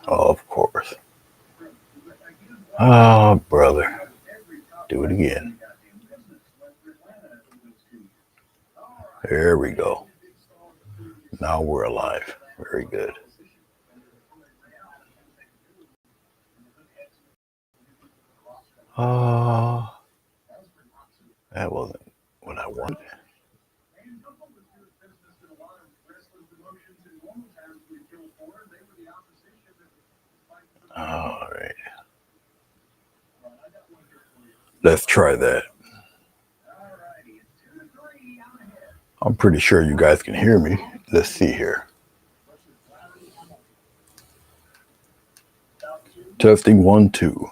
Of course. Oh, brother. Do it again. There we go. Now we're alive. Very good. Uh, that wasn't what I wanted. All right. Let's try that. I'm pretty sure you guys can hear me. Let's see here. Testing one, two.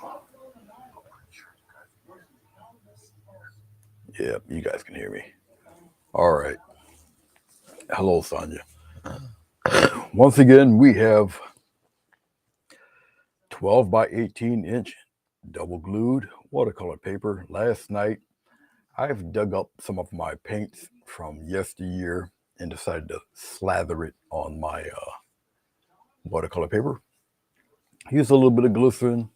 Yeah, you guys can hear me. All right. Hello, Sonia. Once again, we have 12 by 18-inch double glued watercolor paper. Last night, I've dug up some of my paints from yesteryear and decided to slather it on my watercolor paper. Use a little bit of glycerin,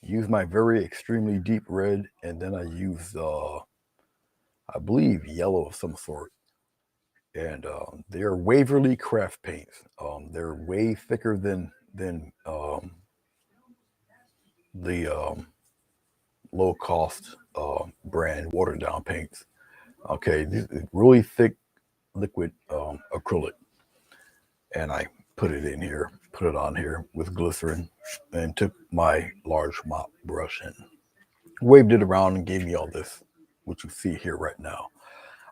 use my very extremely deep red, and then I use, I believe, yellow of some sort. And they're Waverly Craft paints. They're way thicker than the low cost brand watered down paints. Okay, this is really thick liquid acrylic, and I put it in here, put it on here with glycerin, and took my large mop brush and waved it around and gave me all this, what you see here right now.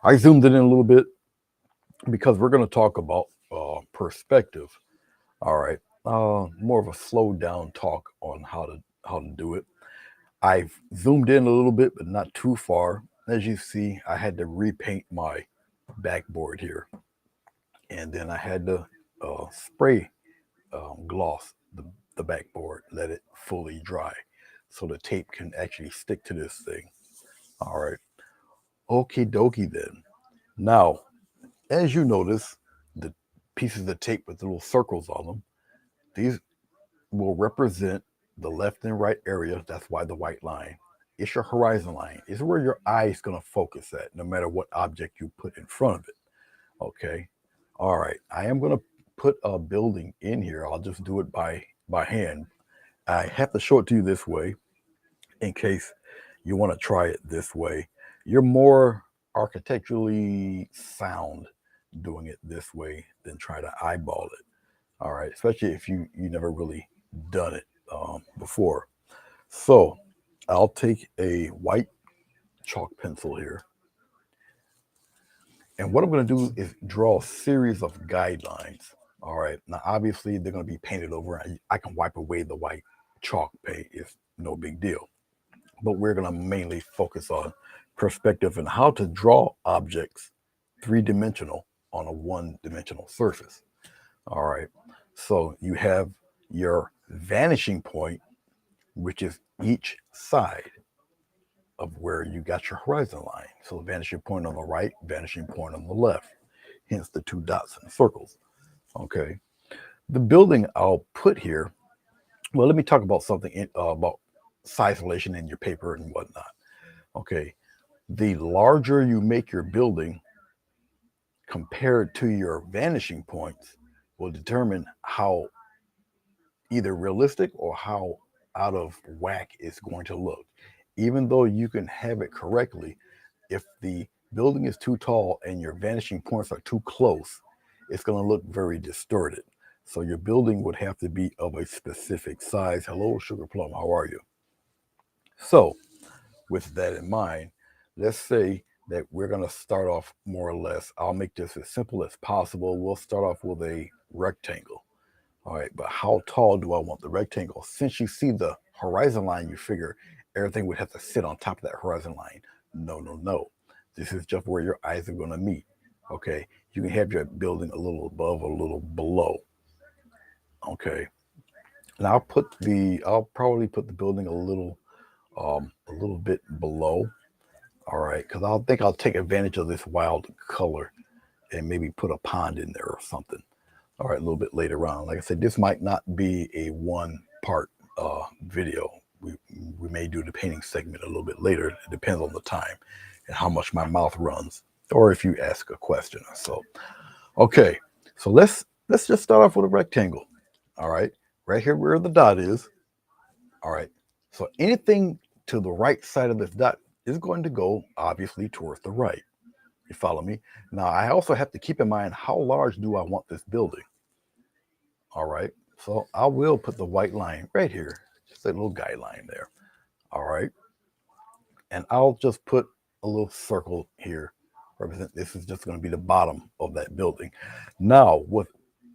I zoomed it in a little bit because we're going to talk about perspective. All right, more of a slow down talk on how to do it. I've zoomed in a little bit, but not too far. As you see, I had to repaint my backboard here, and then I had to spray gloss the backboard, let it fully dry, so the tape can actually stick to this thing. All right, okie dokie then. Now, as you notice, the pieces of tape with the little circles on them, these will represent the left and right area. That's why the white line. It's your horizon line. It's where your eye is going to focus at, no matter what object you put in front of it. Okay. All right. I am going to put a building in here. I'll just do it by hand. I have to show it to you this way in case you want to try it this way. You're more architecturally sound doing it this way than try to eyeball it. All right, especially if you never really done it before. So I'll take a white chalk pencil here, and what I'm going to do is draw a series of guidelines. All right, now obviously they're going to be painted over. I can wipe away the white chalk paint. It's no big deal. But we're going to mainly focus on perspective and how to draw objects three-dimensional on a one-dimensional surface. All right. So you have your vanishing point, which is each side of where you got your horizon line. So the vanishing point on the right, vanishing point on the left, hence the two dots and circles. Okay. The building I'll put here, well, let me talk about something about size relation in your paper and whatnot. Okay. The larger you make your building compared to your vanishing points will determine how either realistic or how out of whack it's going to look. Even though you can have it correctly, if the building is too tall and your vanishing points are too close, it's going to look very distorted. So your building would have to be of a specific size. Hello, Sugar Plum, how are you? So, with that in mind, let's say that we're going to start off more or less. I'll make this as simple as possible. We'll start off with a rectangle. All right, but how tall do I want the rectangle? Since you see the horizon line, you figure everything would have to sit on top of that horizon line. No, no, no. This is just where your eyes are going to meet. Okay, you can have your building a little above or a little below. Okay, and I'll probably put the building a little bit below. All right, because I'll take advantage of this wild color and maybe put a pond in there or something. All right, a little bit later on. Like I said, this might not be a one part video. We may do the painting segment a little bit later. It depends on the time and how much my mouth runs, or if you ask a question. So, okay, so let's just start off with a rectangle. All right, right here where the dot is. All right, so anything to the right side of this dot is going to go obviously towards the right. You follow me? Now I also have to keep in mind how large do I want this building. All right, so I will put the white line right here, just a little guideline there. All right, and I'll just put a little circle here. Represent this is just going to be the bottom of that building. Now, with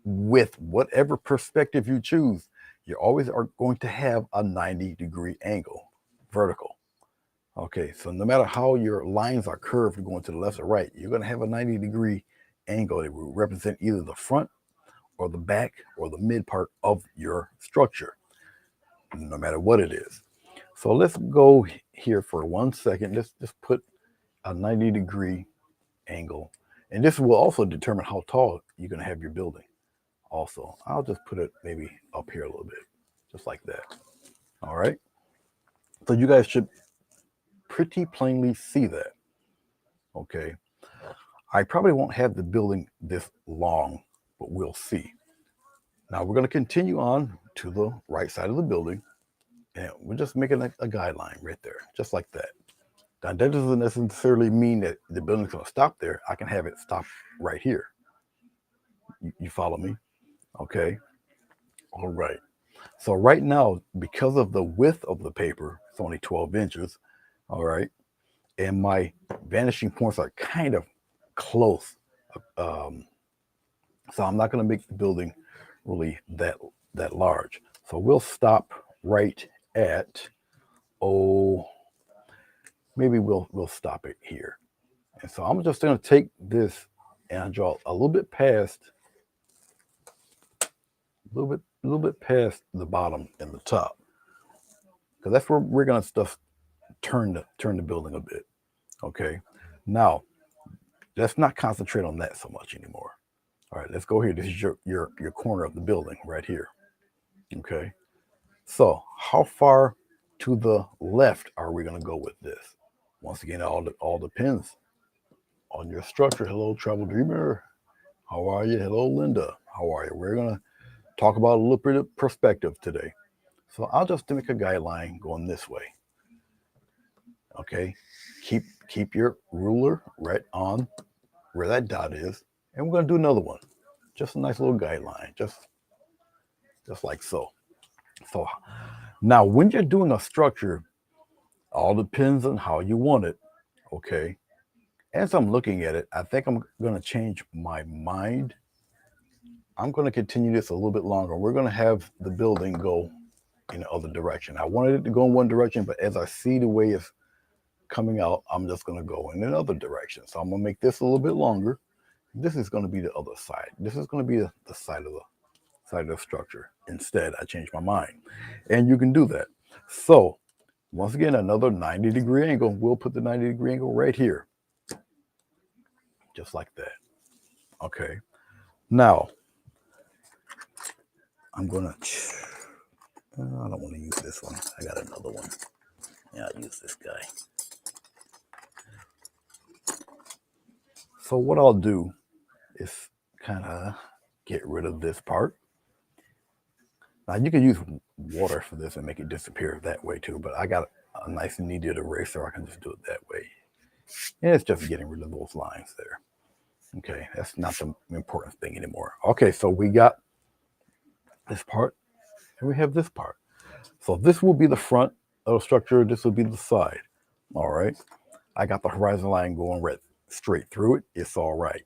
whatever perspective you choose, you always are going to have a 90-degree angle, vertical. Okay, so no matter how your lines are curved going to the left or right, you're going to have a 90-degree angle that will represent either the front or the back or the mid part of your structure, no matter what it is. So let's go here for 1 second. Let's just put a 90-degree angle. And this will also determine how tall you're going to have your building. Also, I'll just put it maybe up here a little bit, just like that. All right. So you guys should pretty plainly see that. Okay. I probably won't have the building this long, but we'll see. Now we're going to continue on to the right side of the building, and we're just making a guideline right there, just like that. Now that doesn't necessarily mean that the building's going to stop there. I can have it stop right here. You follow me? Okay. All right. So right now, because of the width of the paper, it's only 12 inches. All right. And my vanishing points are kind of close. Um, so I'm not going to make the building really that large. So we'll stop right at, oh, maybe we'll stop it here. And so I'm just going to take this and I draw a little bit past, a little bit past the bottom and the top, because that's where we're going to stuff turn the building a bit. Okay. Now let's not concentrate on that so much anymore. All right, let's go here. This is your corner of the building right here. Okay. So how far to the left are we going to go with this? Once again, all depends on your structure. Hello, Travel Dreamer. How are you? Hello, Linda. How are you? We're going to talk about a little bit of perspective today. So I'll just make a guideline going this way. Okay. Keep your ruler right on where that dot is. And we're going to do another one. Just a nice little guideline. Just like so. So now when you're doing a structure, all depends on how you want it. Okay. As I'm looking at it, I think I'm going to change my mind. I'm going to continue this a little bit longer. We're going to have the building go in the other direction. I wanted it to go in one direction, but as I see the way it's coming out, I'm just going to go in another direction. So I'm going to make this a little bit longer. This is going to be the other side. This is going to be the side of the structure. Instead, I changed my mind. And you can do that. So once again, another 90-degree angle. We'll put the 90-degree angle right here. Just like that. Okay. Now, I'm going to, I don't want to use this one. I got another one. Yeah, I'll use this guy. So what I'll do is kind of get rid of this part. Now you can use water for this and make it disappear that way too, but I got a nice and needed eraser. I can just do it that way. And it's just getting rid of those lines there. Okay, that's not the important thing anymore. Okay, so we got this part and we have this part. So this will be the front of the structure. This will be the side. All right. I got the horizon line going right straight through it. It's all right.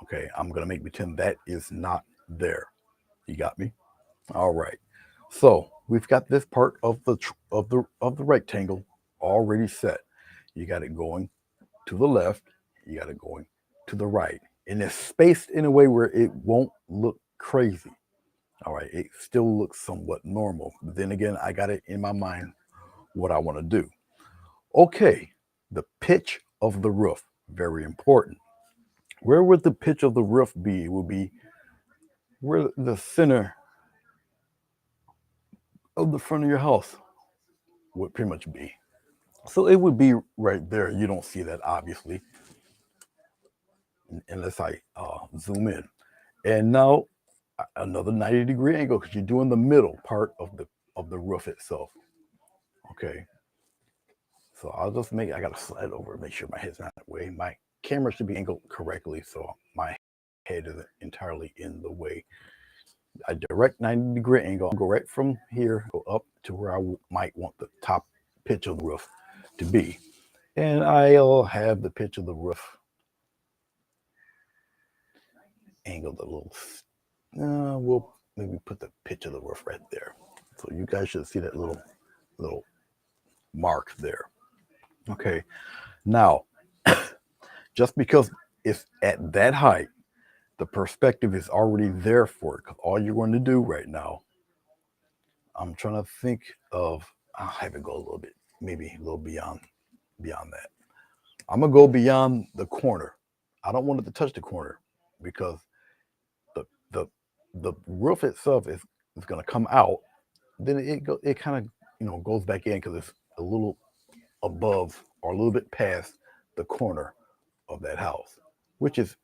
Okay, I'm going to make pretend that is not there. You got me? All right. So we've got this part of the rectangle already set. You got it going to the left. You got it going to the right. and it's spaced in a way where it won't look crazy. All right, it still looks somewhat normal. But then again, I got it in my mind what I want to do. Okay, the pitch of the roof, very important. Where would the pitch of the roof be? It would be where the center of the front of your house would pretty much be. So it would be right there. You don't see that obviously, unless I zoom in. And now another 90-degree angle because you're doing the middle part of the roof itself. Okay. So I'll just I gotta slide over and make sure my head's not that way. My camera should be angled correctly, so my head isn't entirely in the way. I direct 90-degree angle, go right from here, go up to where I might want the top pitch of the roof to be. And I'll have the pitch of the roof angled a little. We'll maybe put the pitch of the roof right there. So you guys should see that little mark there. Okay, now just because it's at that height, the perspective is already there for it. Because all you're going to do right now, I'm trying to think of, I'll have it go a little bit, maybe a little beyond that. I'm gonna go beyond the corner. I don't want it to touch the corner because the roof itself is gonna come out. Then it kind of goes back in because it's a little above or a little bit past the corner of that house, which is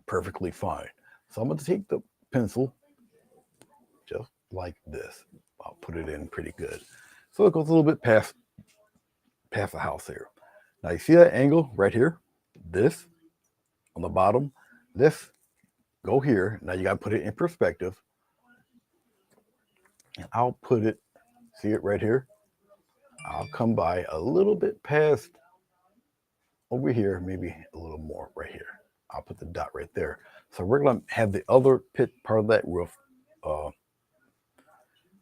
perfectly fine. So I'm going to take the pencil just like this. I'll put it in pretty good. So it goes a little bit past the house here. Now you see that angle right here? This on the bottom, this go here. Now you got to put it in perspective. And I'll put it, see it right here? I'll come by a little bit past over here, maybe a little more right here. I'll put the dot right there. So we're going to have the other pit part of that roof.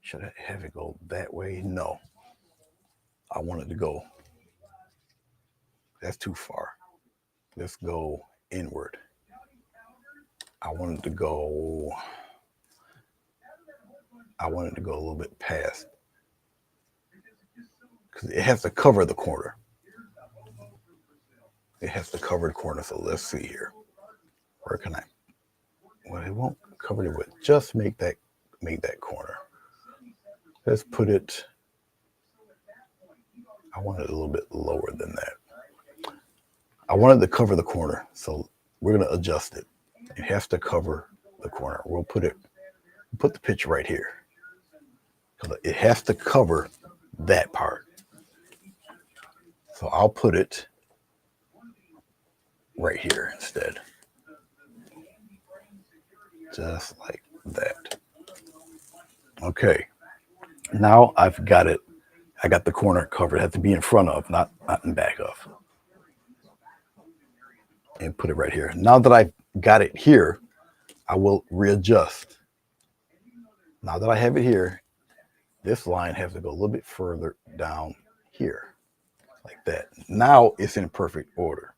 Should I have it go that way? No. I want it to go. That's too far. Let's go inward. I want it to go a little bit past. Because it has to cover the corner. It has to cover the corner. So let's see here. Where can I? Well, it won't cover it with. Just make that corner. Let's put it. I want it a little bit lower than that. I wanted to cover the corner, so we're going to adjust it. It has to cover the corner. We'll put the pitch right here. It has to cover that part. So I'll put it right here instead. Just like that. Okay. Now I've got it. I got the corner covered. It has to be in front of, not in back of. And put it right here. Now that I've got it here, I will readjust. Now that I have it here, this line has to go a little bit further down here, like that. Now it's in perfect order.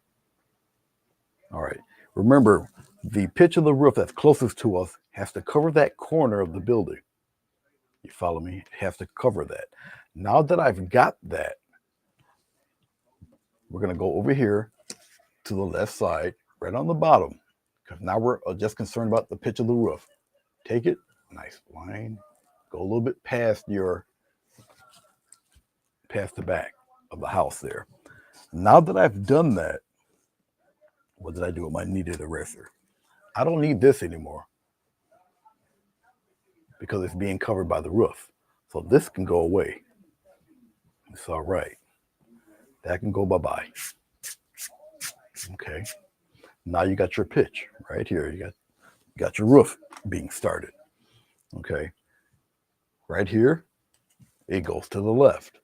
All right. Remember, the pitch of the roof that's closest to us has to cover that corner of the building. You follow me? It has to cover that. Now that I've got that, we're going to go over here to the left side, right on the bottom, because now we're just concerned about the pitch of the roof. Take it, nice line, go a little bit past the back of the house there. Now that I've done that, what did I do with my kneaded eraser? I don't need this anymore because it's being covered by the roof. So this can go away. It's all right. That can go bye-bye. Okay. Now you got your pitch right here. You got your roof being started. Okay. Right here, it goes to the left.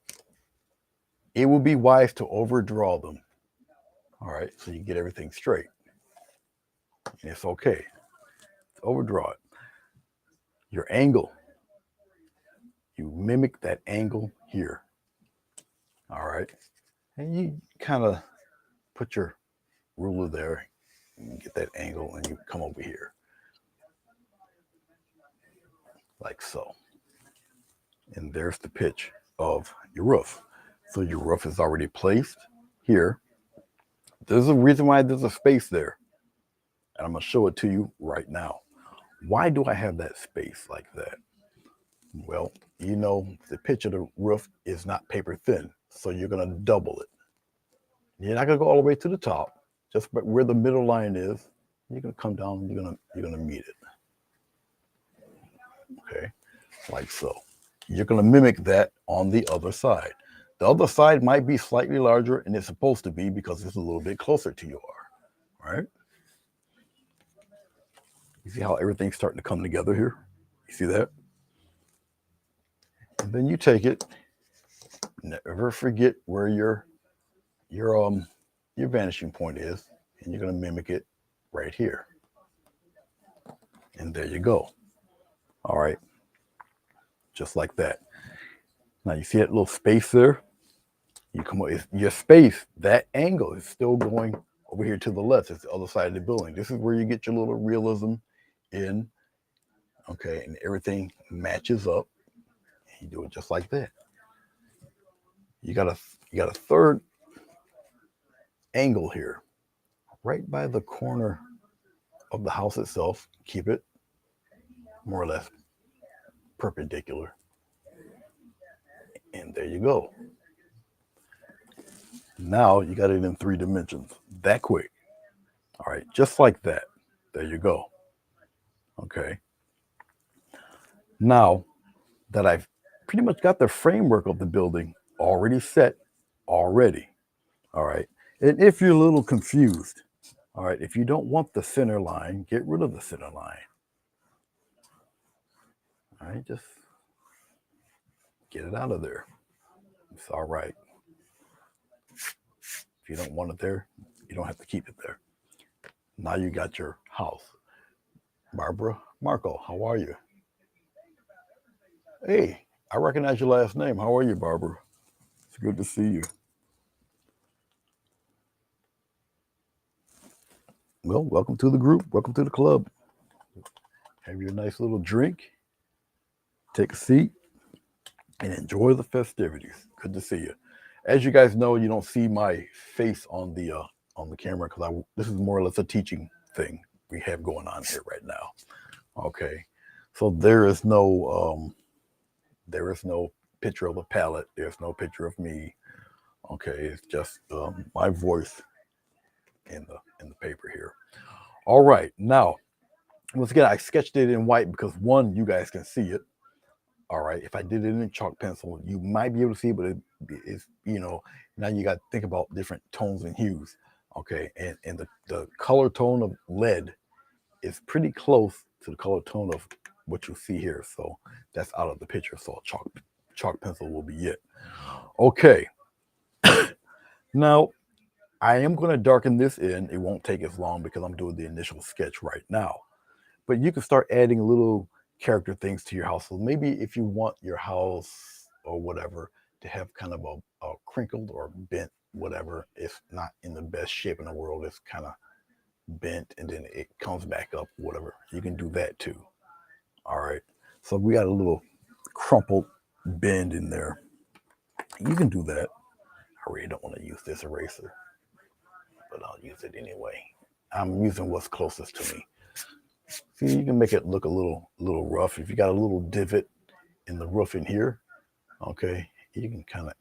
It will be wise to overdraw them. All right. So you get everything straight. And it's okay. Overdraw it. Your angle. You mimic that angle here. All right. And you kind of put your ruler there You get that angle and you come over here like so. And there's the pitch of your roof. So your roof is already placed here. There's a reason why there's a space there. And I'm going to show it to you right now. Why do I have that space like that? Well, you know, the pitch of the roof is not paper thin. So you're going to double it. You're not going to go all the way to the top, just where the middle line is. You're going to come down and you're going to meet it. Okay, like so. You're going to mimic that on the other side. The other side might be slightly larger, and it's supposed to be because it's a little bit closer to you are, right? You see how everything's starting to come together here? You see that? And then you take it. Never forget where your vanishing point is, and you're going to mimic it right here. And there you go. All right. Just like that. Now you see that little space there? You come up, your space, that angle is still going over here to the left. It's the other side of the building. This is where you get your little realism in. Okay, and everything matches up. You do it just like that. You got a third angle here, right by the corner of the house itself. Keep it more or less perpendicular. And there you go. Now you got it in 3 dimensions. That quick. All right, just like that. There you go. Okay. Now that I've pretty much got the framework of the building already set already. All right. And if you're a little confused, all right, if you don't want the center line, get rid of the center line. All right, just get it out of there. It's all right. If you don't want it there, you don't have to keep it there. Now you got your house. Barbara, Marco, how are you? Hey, I recognize your last name. How are you, Barbara? It's good to see you. Well, welcome to the group. Welcome to the club. Have your nice little drink. Take a seat and enjoy the festivities. Good to see you. As you guys know, you don't see my face on the camera because this is more or less a teaching thing we have going on here right now. Okay, so there is no picture of a palette. There's no picture of me. Okay, it's just my voice in the paper here. All right, now once again, I sketched it in white because one, you guys can see it. All right, if I did it in chalk pencil, you might be able to see, but it's now you got to think about different tones and hues. Okay, and the color tone of lead is pretty close to the color tone of what you see here. So that's out of the picture. So chalk pencil will be it. Okay. Now I am going to darken this in. It won't take as long because I'm doing the initial sketch right now. But you can start adding little character things to your house. So maybe if you want your house or whatever to have kind of a crinkled or bent whatever, it's not in the best shape in the world. It's kind of bent and then it comes back up, whatever. You can do that too. All right. So we got a little crumpled bend in there. You can do that. I really don't want to use this eraser, but I'll use it anyway. I'm using what's closest to me. See, you can make it look a little rough. If you got a little divot in the roof in here, okay, you can kind of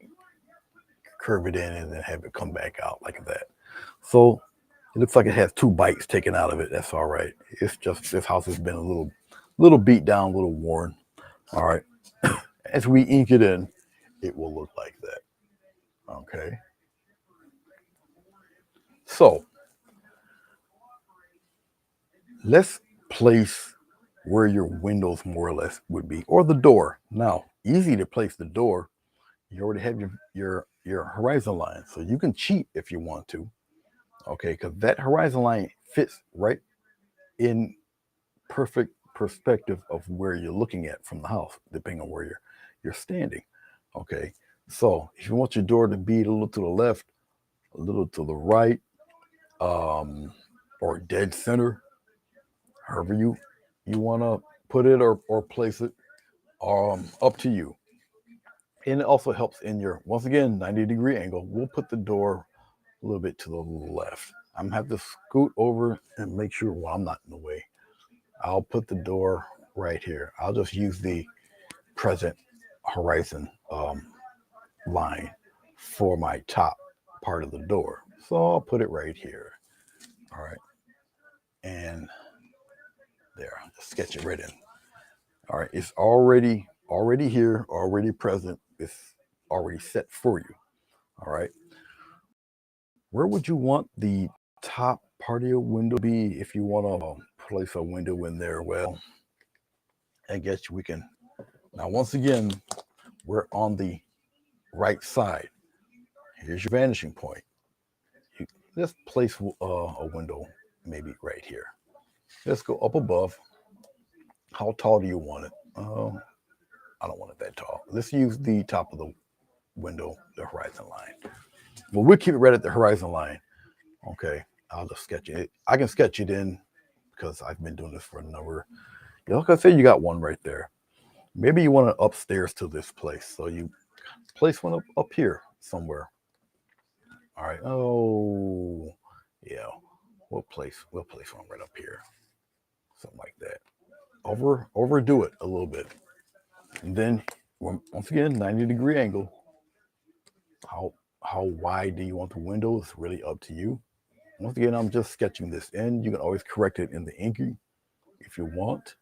curve it in and then have it come back out like that. So it looks like it has 2 bites taken out of it. That's all right. It's just this house has been a little beat down, a little worn. All right. As we ink it in, it will look like that. Okay. So let's place where your windows more or less would be, or the door. Now, easy to place the door. You already have your horizon line, so you can cheat if you want to. Okay, because that horizon line fits right in perfect perspective of where you're looking at from the house, depending on where you're standing. Okay, so if you want your door to be a little to the left, a little to the right, or or dead center, however you want to put it or place it, up to you. And it also helps in your, once again, 90-degree angle. We'll put the door a little bit to the left. I'm gonna have to scoot over and make sure, well, I'm not in the way. I'll put the door right here. I'll just use the present horizon line for my top part of the door. So I'll put it right here. All right. And there, just sketch it right in. All right. It's already here, already present. It's already set for you. All right. Where would you want the top part of your window be if you want to place a window in there? Well, I guess we can. Now, once again, we're on the right side. Here's your vanishing point. Let's place a window maybe right here. Let's go up above. How tall do you want it? I don't want it that tall. Let's use the top of the window, the horizon line. Well, we'll keep it right at the horizon line. Okay, I'll just sketch it. I can sketch it in because I've been doing this for a number. Like I said, you got one right there. Maybe you want it upstairs to this place. So you place one up here somewhere. All right. Oh, yeah. We'll place one right up here. Something like that. Overdo it a little bit. And then once again, 90-degree angle. How wide do you want the window? It's really up to you. Once again, I'm just sketching this in. You can always correct it in the Inky if you want.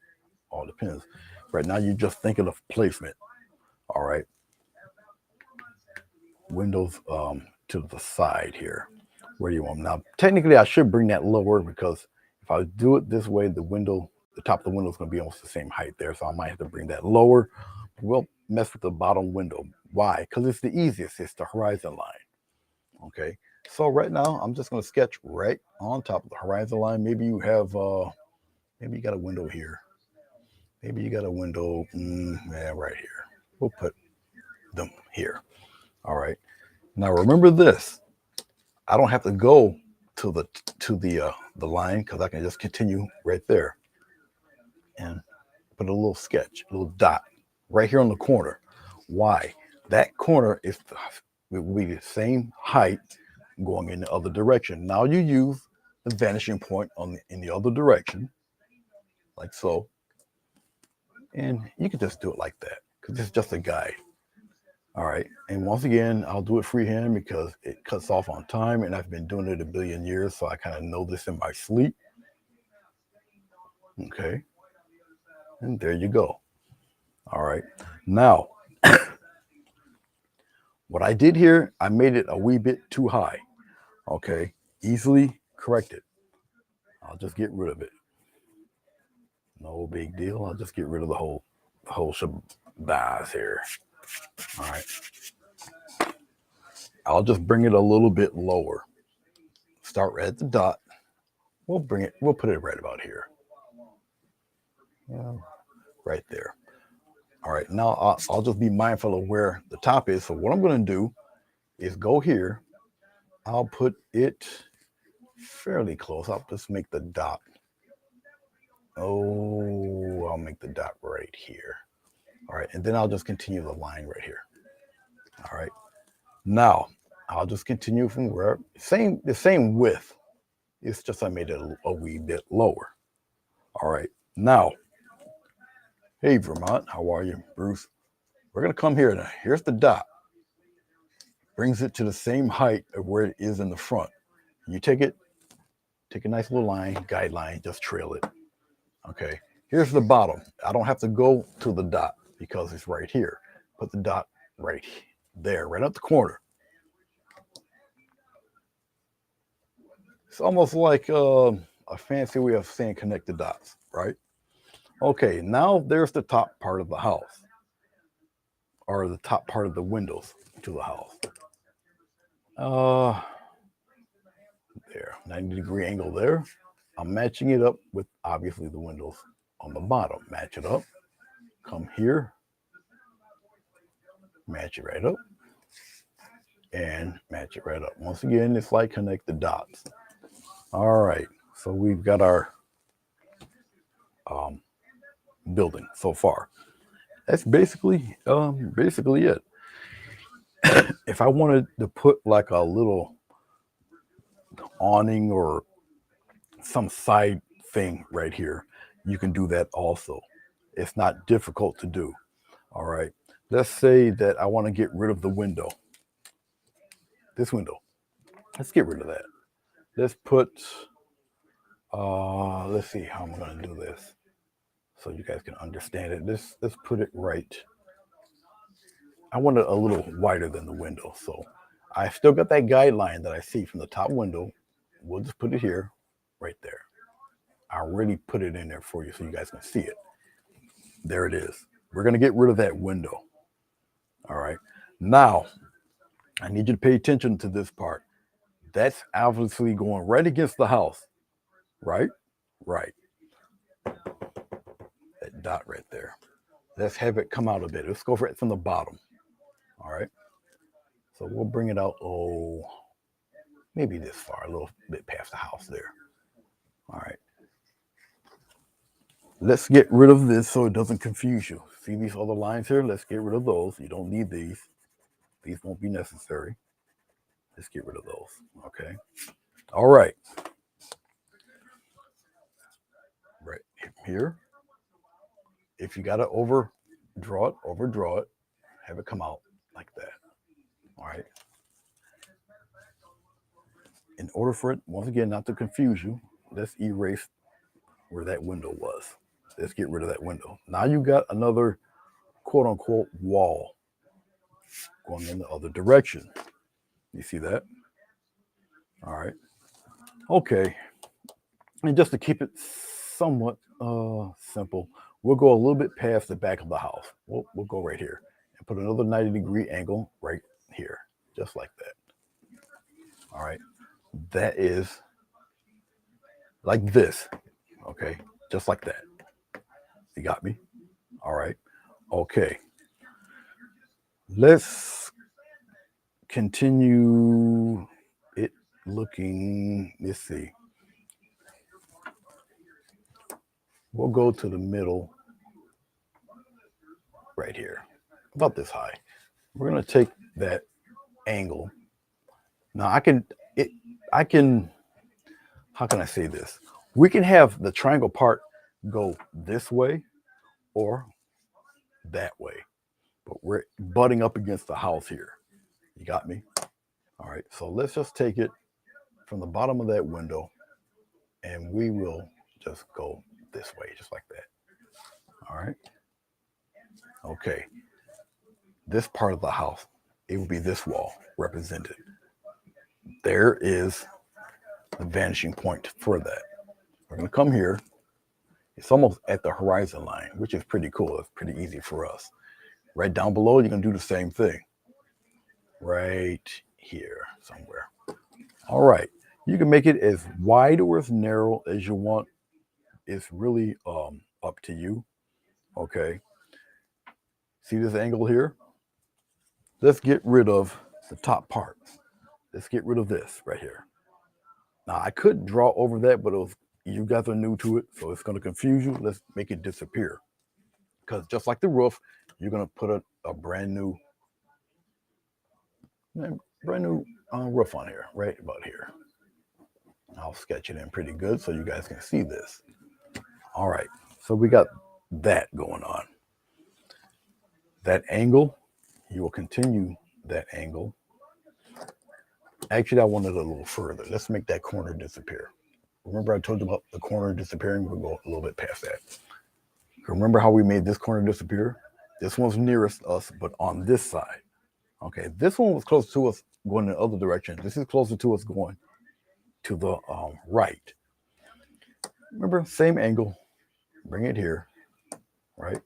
All depends. Right now, you're just thinking of placement. All right. Windows to the side here. Where do you want them? Now, technically, I should bring that lower because if I do it this way, the top of the window is going to be almost the same height there. So I might have to bring that lower. We'll mess with the bottom window. Why? Because it's the easiest. It's the horizon line. Okay. So right now, I'm just going to sketch right on top of the horizon line. Maybe you have, maybe you got a window here. Maybe you got a window, right here. We'll put them here. All right. Now remember this. I don't have to go to the line because I can just continue right there and put a little sketch, a little dot right here on the corner. Why? That corner will be the same height going in the other direction. Now you use the vanishing point in the other direction, like so. And you can just do it like that because it's just a guide. All right. And once again, I'll do it freehand because it cuts off on time and I've been doing it a billion years. So I kind of know this in my sleep. Okay. And there you go. All right. Now, what I did here, I made it a wee bit too high. Okay. Easily corrected. I'll just get rid of it. No big deal. I'll just get rid of the whole shabazz here. All right. I'll just bring it a little bit lower. Start right at the dot. We'll put it right about here. Right there. All right. Now I'll just be mindful of where the top is. So what I'm going to do is go here. I'll put it fairly close. I'll just make the dot. Oh, I'll make the dot right here. All right. And then I'll just continue the line right here. All right. Now I'll just continue from where the same width. It's just I made it a wee bit lower. All right. Now, hey, Vermont, how are you, Bruce? We're going to come here now. Here's the dot. Brings it to the same height of where it is in the front. You take a nice little line, guideline, just trail it. Okay. Here's the bottom. I don't have to go to the dot because it's right here. Put the dot right there, right at the corner. It's almost like a fancy way of saying connect the dots, right? Okay, now there's the top part of the house, or the top part of the windows to the house. There, 90-degree angle there. I'm matching it up with obviously the windows on the bottom. Match it up. Come here. Match it right up. And match it right up. Once again, it's like connect the dots. All right. So we've got our building so far. That's basically it. If I wanted to put like a little awning or some side thing right here, you can do that also. It's not difficult to do. All right. Let's say that I want to get rid of the window. This window. Let's get rid of that. Let's put, let's see how I'm going to do this so you guys can understand it. Let's put it right. I want it a little wider than the window. So I still got that guideline that I see from the top window. We'll just put it here, right there. I already put it in there for you so you guys can see it. There it is. We're going to get rid of that window. All right. Now, I need you to pay attention to this part. That's obviously going right against the house, right? Right. That dot right there. Let's have it come out a bit. Let's go for it from the bottom. All right. So we'll bring it out, maybe this far, a little bit past the house there. All right. Let's get rid of this so it doesn't confuse you. See these other lines here? Let's get rid of those. You don't need these. These won't be necessary. Let's get rid of those. Okay. All right. Right here. If you got to overdraw it, have it come out like that. All right. In order for it, once again, not to confuse you, let's erase where that window was. Let's get rid of that window. Now you got another quote unquote wall going in the other direction. You see that? All right. Okay. And just to keep it somewhat simple, we'll go a little bit past the back of the house. We'll go right here and put another 90-degree angle right here, just like that. All right. That is like this. Okay. Just like that. You got me? All right. Okay. Let's continue it looking. Let's see. We'll go to the middle right here, about this high. We're going to take that angle. Now I can, how can I say this? We can have the triangle part go this way or that way, but we're butting up against the house here. You got me? All right, so let's just take it from the bottom of that window and we will just go this way, just like that. All right. Okay. This part of the house, it will be this wall represented. There is the vanishing point for that. We're going to come here. It's almost at the horizon line, which is pretty cool. It's pretty easy for us. Right down below, you're going to do the same thing. Right here somewhere. All right. You can make it as wide or as narrow as you want. It's really up to you. Okay. See this angle here? Let's get rid of the top part. Let's get rid of this right here. Now, I could draw over that, but you guys are new to it, so it's going to confuse you. Let's make it disappear. Because just like the roof, you're going to put a brand new roof on here, right about here. I'll sketch it in pretty good so you guys can see this. All right, so we got that going on. That angle, you will continue that angle. Actually, I want it a little further. Let's make that corner disappear. Remember I told you about the corner disappearing? We'll go a little bit past that. Remember how we made this corner disappear? This one's nearest us, but on this side. Okay, this one was close to us going in the other direction. This is closer to us going to the right. Remember, same angle. Bring it here, right?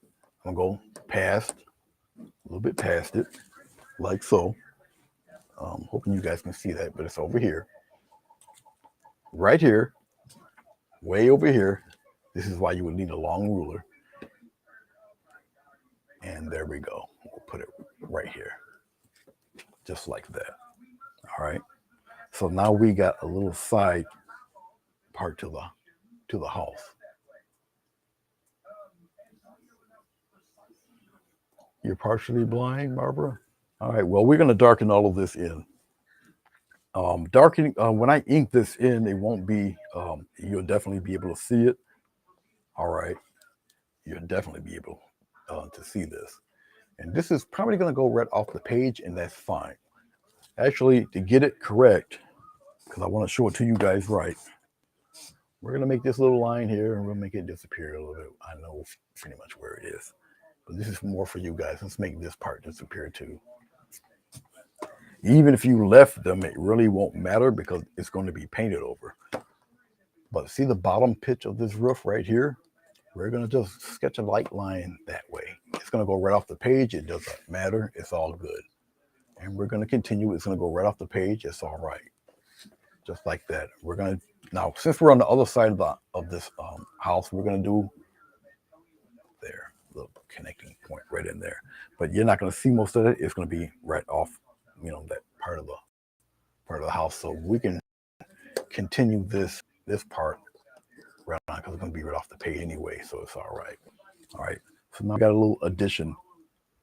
I'm going to go past, a little bit past it, like so. Hoping you guys can see that, but it's over here. Right here, way over here. This is why you would need a long ruler. And there we go. We'll put it right here. Just like that. All right. So now we got a little side part to the house. You're partially blind, Barbara? All right, well, we're going to darken all of this in. Darkening, when I ink this in, it won't be, you'll definitely be able to see it. All right, you'll definitely be able to see this. And this is probably going to go right off the page, and that's fine. Actually, to get it correct, because I want to show it to you guys right, we're going to make this little line here, and we'll make it disappear a little bit. I know pretty much where it is. But this is more for you guys. Let's make this part disappear too. Even if you left them, it really won't matter because it's going to be painted over. But see the bottom pitch of this roof right here? We're going to just sketch a light line that way. It's going to go right off the page. It doesn't matter. It's all good. And we're going to continue. It's going to go right off the page. It's all right. Just like that. We're going to, now, since we're on the other side of this house, we're going to do there, little connecting point right in there. But you're not going to see most of it. It's going to be right off, that part of the house. So we can continue this part right on because it's going to be right off the page anyway. So it's all right. All right. So now we got a little addition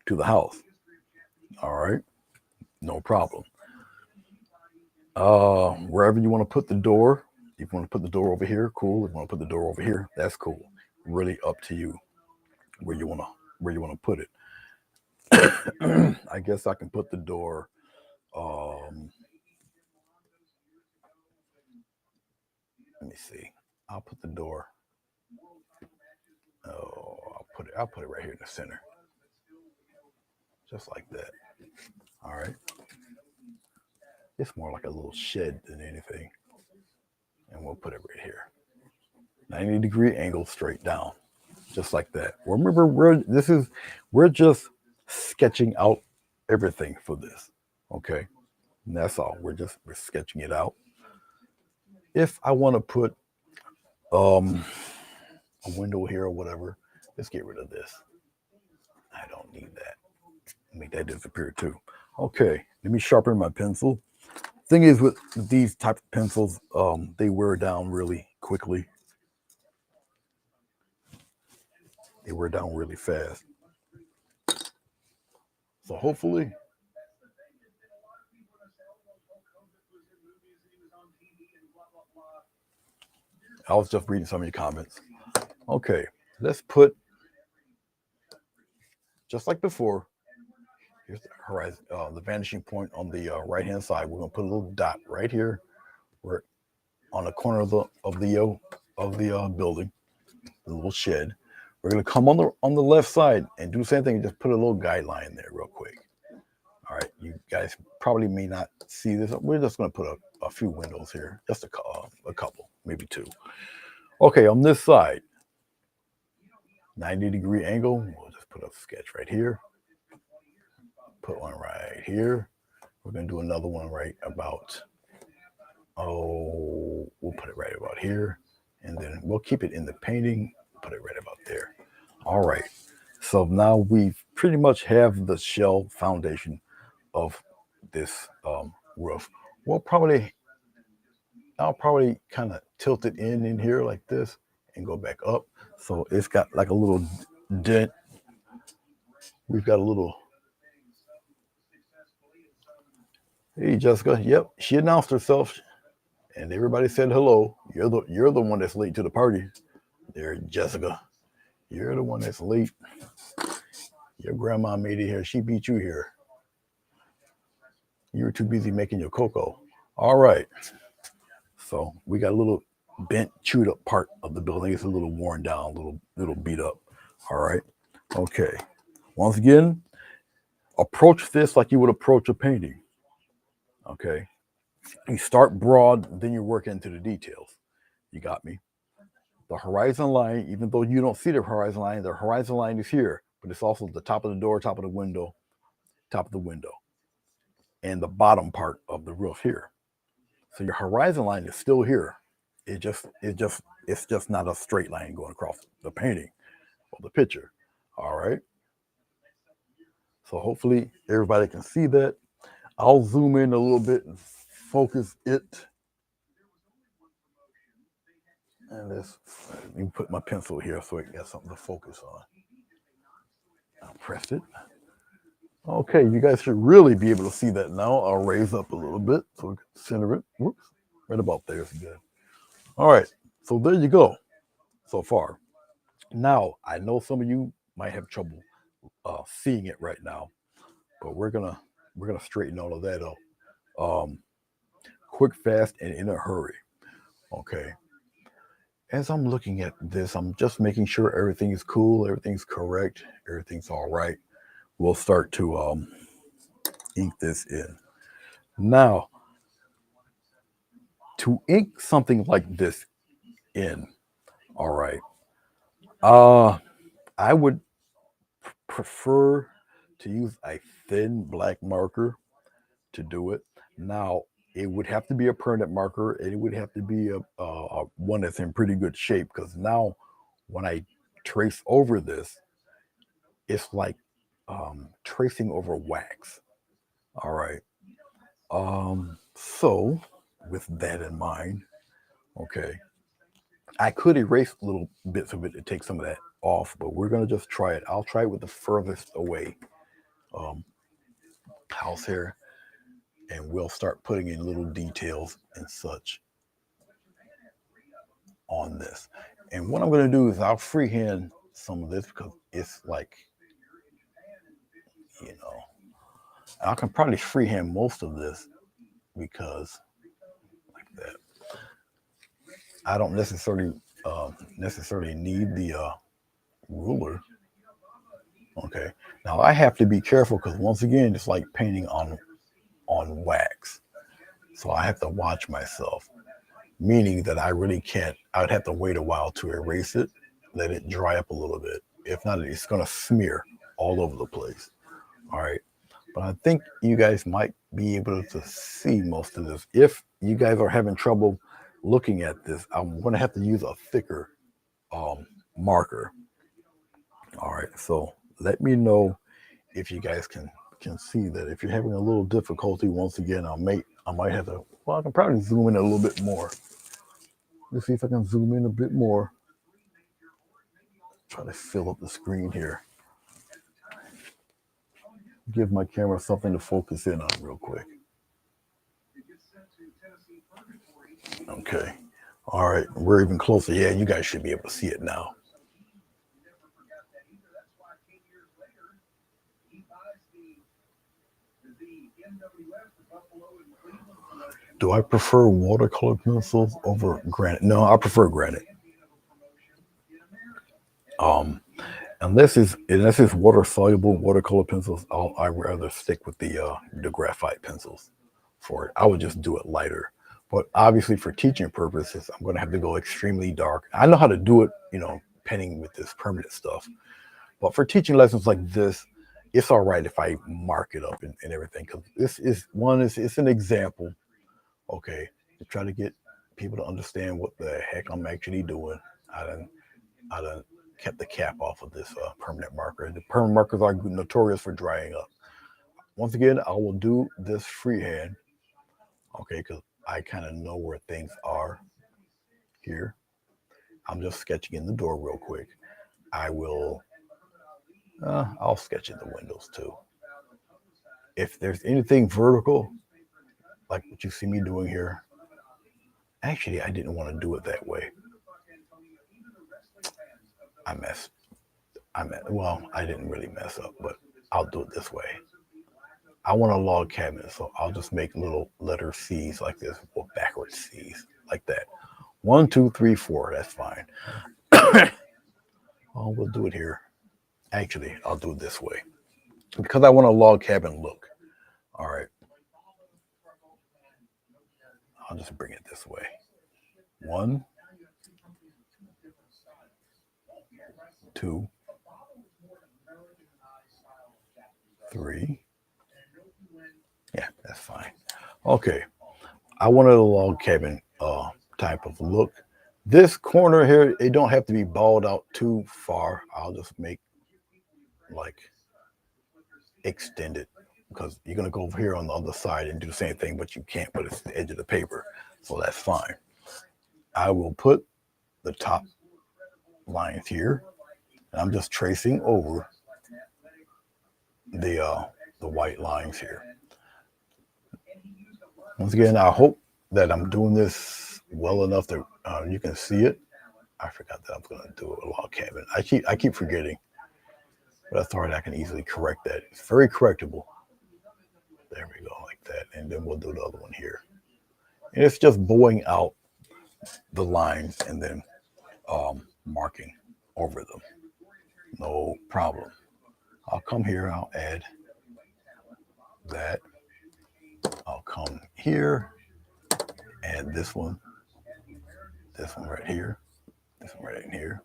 to the house. All right. No problem. Wherever you want to put the door, if you want to put the door over here, cool. If you want to put the door over here, that's cool. Really up to you where you want to put it. I guess I can put the door. Let me see. I'll put the door. Oh, I'll put it right here in the center, just like that. All right. It's more like a little shed than anything, and we'll put it right here. 90-degree angle straight down, just like that. Remember, we're just sketching out everything for this. Okay, and that's all. We're sketching it out. If I want to put a window here or whatever, let's get rid of this. I don't need that. Make that disappear too. Okay, let me sharpen my pencil. Thing is, with these type of pencils, they wear down really quickly. They wear down really fast. So hopefully, I was just reading some of your comments. Okay, let's put, just like before, here's the horizon, the vanishing point on the right-hand side. We're gonna put a little dot right here, where on the corner of the building, the little shed. We're gonna come on the left side and do the same thing. Just put a little guideline there real quick. All right, you guys probably may not see this. We're just gonna put a few windows here, just a couple, maybe two. Okay, on this side, 90-degree angle. We'll just put a sketch right here. Put one right here. We're gonna do another one right about. We'll put it right about here, and then we'll keep it in the painting. Put it right about there. All right. So now we pretty much have the shell foundation of this roof. I'll probably kind of tilt it in here like this and go back up. So it's got like a little dent. We've got a little. Hey, Jessica. Yep, she announced herself, and everybody said hello. You're the one that's late to the party. There, Jessica. You're the one that's late. Your grandma made it here. She beat you here. You were too busy making your cocoa. All right. So we got a little bent, chewed up part of the building. It's a little worn down, a little beat up. All right. Okay. Once again, approach this like you would approach a painting. Okay. You start broad, then you work into the details. You got me? The horizon line, even though you don't see the horizon line is here, but it's also the top of the door, top of the window, and the bottom part of the roof here. So your horizon line is still here. It's just not a straight line going across the painting or the picture. All right. So hopefully everybody can see that. I'll zoom in a little bit and focus it. And this, you put my pencil here so it got something to focus on. I pressed it. Okay, you guys should really be able to see that now. I'll raise up a little bit so we can center it. Whoops, right about there is good. All right, so there you go so far. Now, I know some of you might have trouble seeing it right now, but we're gonna straighten all of that up. Quick, fast, and in a hurry. Okay. As I'm looking at this, I'm just making sure everything is cool, everything's correct, everything's all right. We'll start to ink this in. Now, to ink something like this in, all right, I would prefer to use a thin black marker to do it. Now, it would have to be a permanent marker, and it would have to be a one that's in pretty good shape, because now when I trace over this, it's like tracing over wax. All right. So with that in mind, okay, I could erase little bits of it to take some of that off, but we're gonna just try it. I'll try it with the furthest away house here, and we'll start putting in little details and such on this. And what I'm gonna do is I'll freehand some of this because it's like, you know, I can probably freehand most of this because like that. I don't necessarily need the ruler. Okay. Now I have to be careful because once again, it's like painting on wax. So I have to watch myself, meaning that I really can't. I'd have to wait a while to erase it, let it dry up a little bit. If not, it's gonna smear all over the place. All right. But I think you guys might be able to see most of this. If you guys are having trouble looking at this, I'm going to have to use a thicker marker. All right, so let me know if you guys can see that. If you're having a little difficulty, once again, I might have to. Well, I can probably zoom in a little bit more. Let's see if I can zoom in a bit more. Try to fill up the screen here. Give my camera something to focus in on real quick. Okay. All right. We're even closer. Yeah, you guys should be able to see it now. Do I prefer watercolor pencils over granite? No, I prefer granite. Um, unless it's water soluble watercolor pencils, I rather stick with the graphite pencils for it. I would just do it lighter. But obviously, for teaching purposes, I'm going to have to go extremely dark. I know how to do it, penning with this permanent stuff. But for teaching lessons like this, it's all right if I mark it up and everything, because this is it's an example, okay, to try to get people to understand what the heck I'm actually doing. I done kept the cap off of this permanent marker. The permanent markers are notorious for drying up. Once again, I will do this freehand, okay, because I kind of know where things are here. I'm just sketching in the door real quick. I'll sketch in the windows too. If there's anything vertical, like what you see me doing here, actually, I didn't want to do it that way. Well, I didn't really mess up, but I'll do it this way. I want a log cabin, so I'll just make little letter C's like this, or backwards C's like that. 1, 2, 3, 4. That's fine. Oh, we'll do it here. Actually, I'll do it this way because I want a log cabin look. All right. I'll just bring it this way. 1, 2, 3. Yeah, that's fine. Okay. I wanted a log cabin type of look. This corner here, it don't have to be balled out too far. I'll just make like extended, because you're gonna go over here on the other side and do the same thing, but you can't, but it's the edge of the paper, so that's fine. I will put the top lines here. And I'm just tracing over the white lines here. Once again, I hope that I'm doing this well enough that you can see it. I forgot that I'm going to do a log cabin. I keep forgetting, but I thought I can easily correct that. It's very correctable. There we go, like that, and then we'll do the other one here. And it's just bowing out the lines and then marking over them. No problem. I'll come here. I'll add that. I'll come here, add this one right here, this one right in here.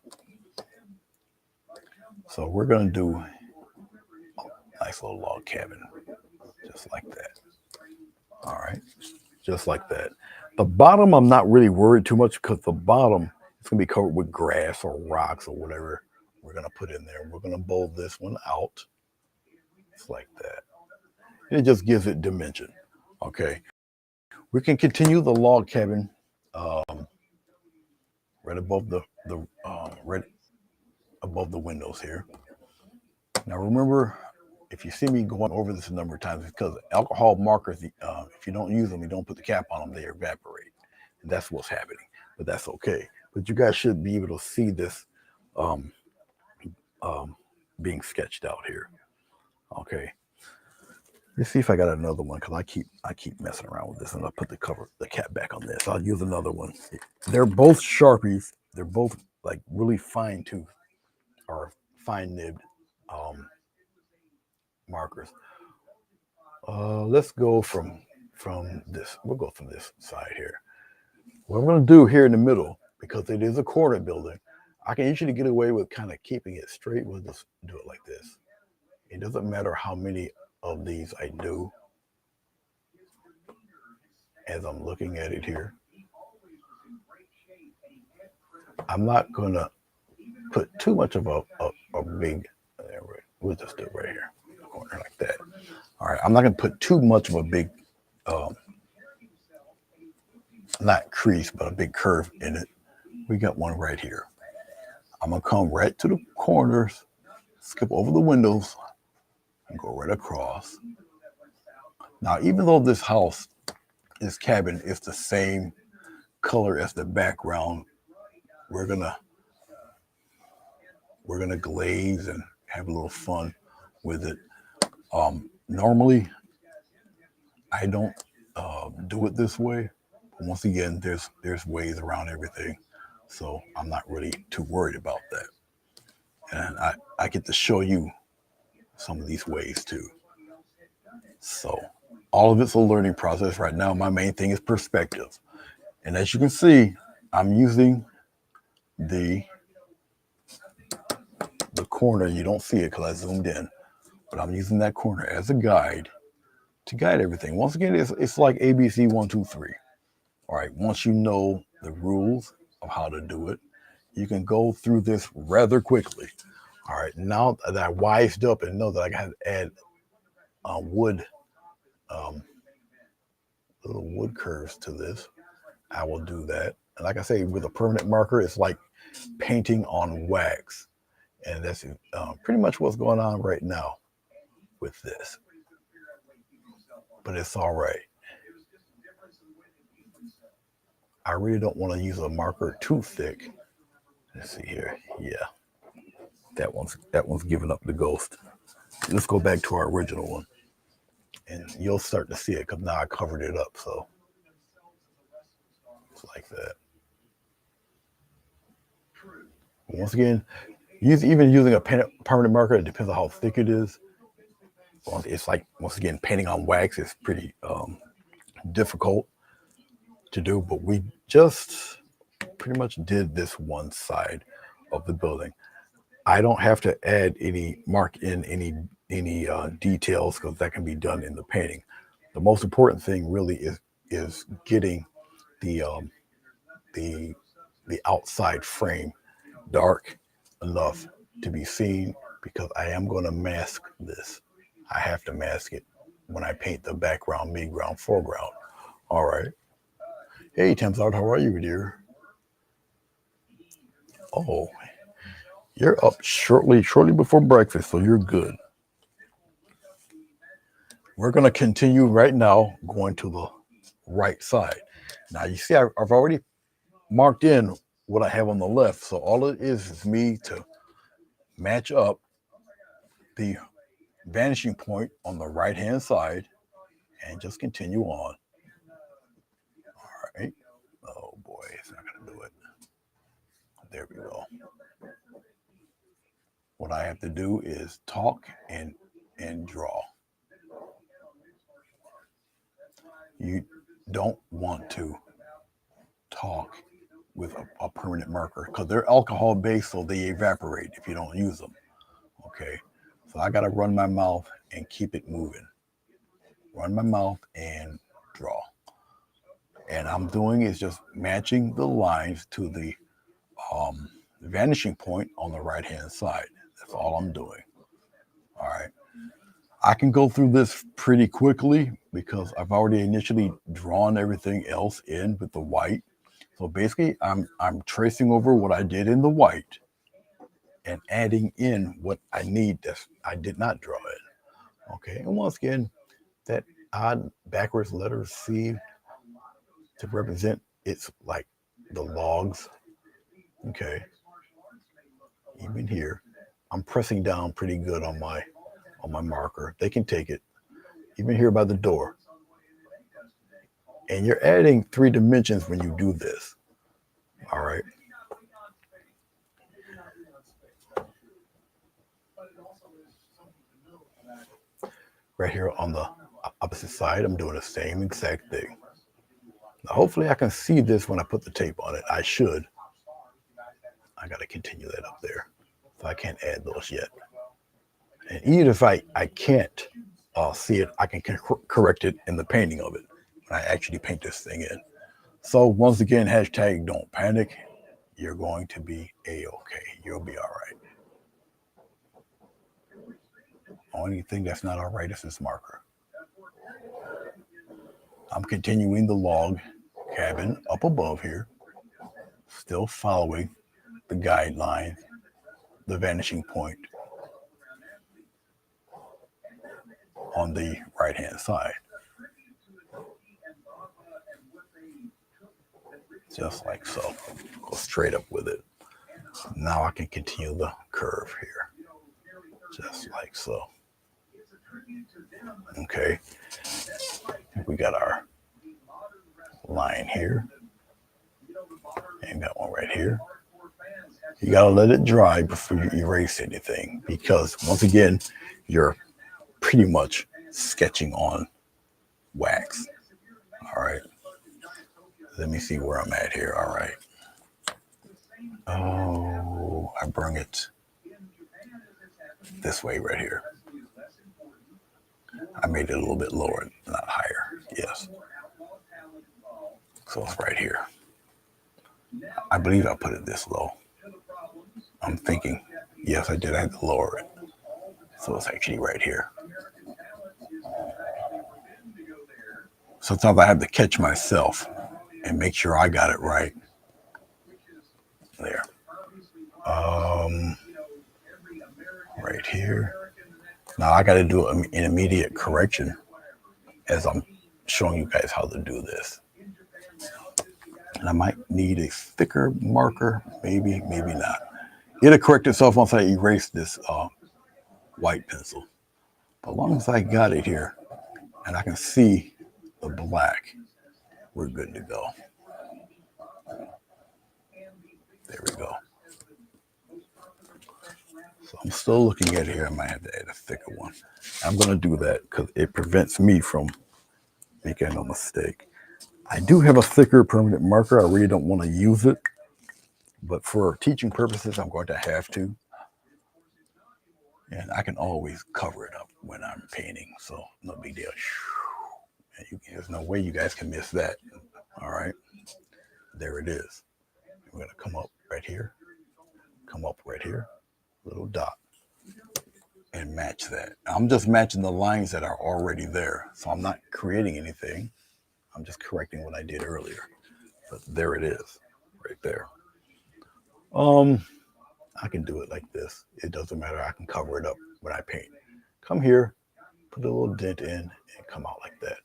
So we're going to do a nice little log cabin, just like that. All right, just like that. The bottom, I'm not really worried too much because the bottom is going to be covered with grass or rocks or whatever we're going to put in there. We're going to bowl this one out, just like that. And it just gives it dimension. Okay, we can continue the log cabin right above right above the windows here. Now remember, if you see me going over this a number of times, it's because alcohol markers, if you don't use them, you don't put the cap on them, they evaporate. And that's what's happening, but that's okay. But you guys should be able to see this being sketched out here. Okay. Let's see if I got another one because I keep messing around with this, and I'll put the cap back on this. I'll use another one. They're both Sharpies. They're both like really fine tooth or fine nibbed markers. Let's go from this. We'll go from this side here. What I'm going to do here in the middle, because it is a corner building, I can usually get away with kind of keeping it straight. We'll just do it like this. It doesn't matter how many of these I do as I'm looking at it here. I'm not going to put too much of a big, we'll just do it right here, corner like that. All right, I'm not going to put too much of a big, not crease, but a big curve in it. We got one right here. I'm going to come right to the corners, skip over the windows, and go right across. Now, even though this house, this cabin is the same color as the background, we're gonna glaze and have a little fun with it. Normally, I don't do it this way. But once again, there's ways around everything, so I'm not really too worried about that. And I get to show you some of these ways too. So all of it's a learning process right now. My main thing is perspective. And as you can see, I'm using the corner. You don't see it because I zoomed in, but I'm using that corner as a guide to guide everything. Once again, it's like ABC 1, 2, 3. All right, once you know the rules of how to do it, you can go through this rather quickly. All right, now that I wised up and know that I got to add wood, little wood curves to this, I will do that. And like I say, with a permanent marker, it's like painting on wax. And that's pretty much what's going on right now with this. But it's all right. I really don't want to use a marker too thick. Let's see here. Yeah. That one's giving up the ghost. Let's go back to our original one. And you'll start to see it because now I covered it up. So it's like that. Once again, even using a permanent marker, it depends on how thick it is. It's like, once again, painting on wax is pretty difficult to do, but we just pretty much did this one side of the building. I don't have to add mark in any details because that can be done in the painting. The most important thing really is getting the outside frame dark enough to be seen, because I am going to mask this. I have to mask it when I paint the background, midground, foreground. All right. Hey, Thames Art, how are you, dear? Oh, you're up shortly before breakfast, so you're good. We're going to continue right now going to the right side. Now, you see, I've already marked in what I have on the left. So all it is me to match up the vanishing point on the right hand side and just continue on. All right. Oh boy, it's not going to do it. There we go. What I have to do is talk and draw. You don't want to talk with a permanent marker because they're alcohol based, so they evaporate if you don't use them. Okay, so I got to run my mouth and keep it moving. Run my mouth and draw. And I'm doing is just matching the lines to the vanishing point on the right hand side. That's all I'm doing. All right. I can go through this pretty quickly because I've already initially drawn everything else in with the white. So basically, I'm tracing over what I did in the white and adding in what I need that I did not draw in. Okay, and once again, that odd backwards letter C to represent it's like the logs. Okay, even here, I'm pressing down pretty good on my marker. They can take it. Even here by the door. And you're adding 3 dimensions when you do this. All right. Right here on the opposite side, I'm doing the same exact thing. Now, hopefully I can see this when I put the tape on it. I should. I got to continue that up there. So I can't add those yet. And even if I can't see it, I can correct it in the painting of it when I actually paint this thing in. So once again, hashtag don't panic. You're going to be A-okay. You'll be all right. Only thing that's not all right is this marker. I'm continuing the log cabin up above here, still following the guideline, the vanishing point on the right hand side. Just like so. Go straight up with it. Now I can continue the curve here. Just like so. Okay. We got our line here. And got one right here. You got to let it dry before you erase anything because once again, you're pretty much sketching on wax. All right. Let me see where I'm at here. All right. Oh, I bring it this way right here. I made it a little bit lower, not higher. Yes. So it's right here. I believe I put it this low. I'm thinking, yes, I did. I had to lower it. So it's actually right here. Sometimes I have to catch myself and make sure I got it right. There. Right here. Now I got to do an immediate correction as I'm showing you guys how to do this. And I might need a thicker marker, maybe not. It'll correct itself once I erase this white pencil. But as long as I got it here and I can see the black, we're good to go. There we go. So I'm still looking at it here. I might have to add a thicker one. I'm going to do that because it prevents me from making a mistake. I do have a thicker permanent marker. I really don't want to use it. But for teaching purposes, I'm going to have to. And I can always cover it up when I'm painting. So no big deal. There's no way you guys can miss that. All right. There it is. We're going to come up right here. Come up right here. Little dot. And match that. I'm just matching the lines that are already there. So I'm not creating anything. I'm just correcting what I did earlier. But there it is. Right there. Um, I can do it like this. It doesn't matter. I can cover it up when I paint. Come here, put a little dent in, and come out like that.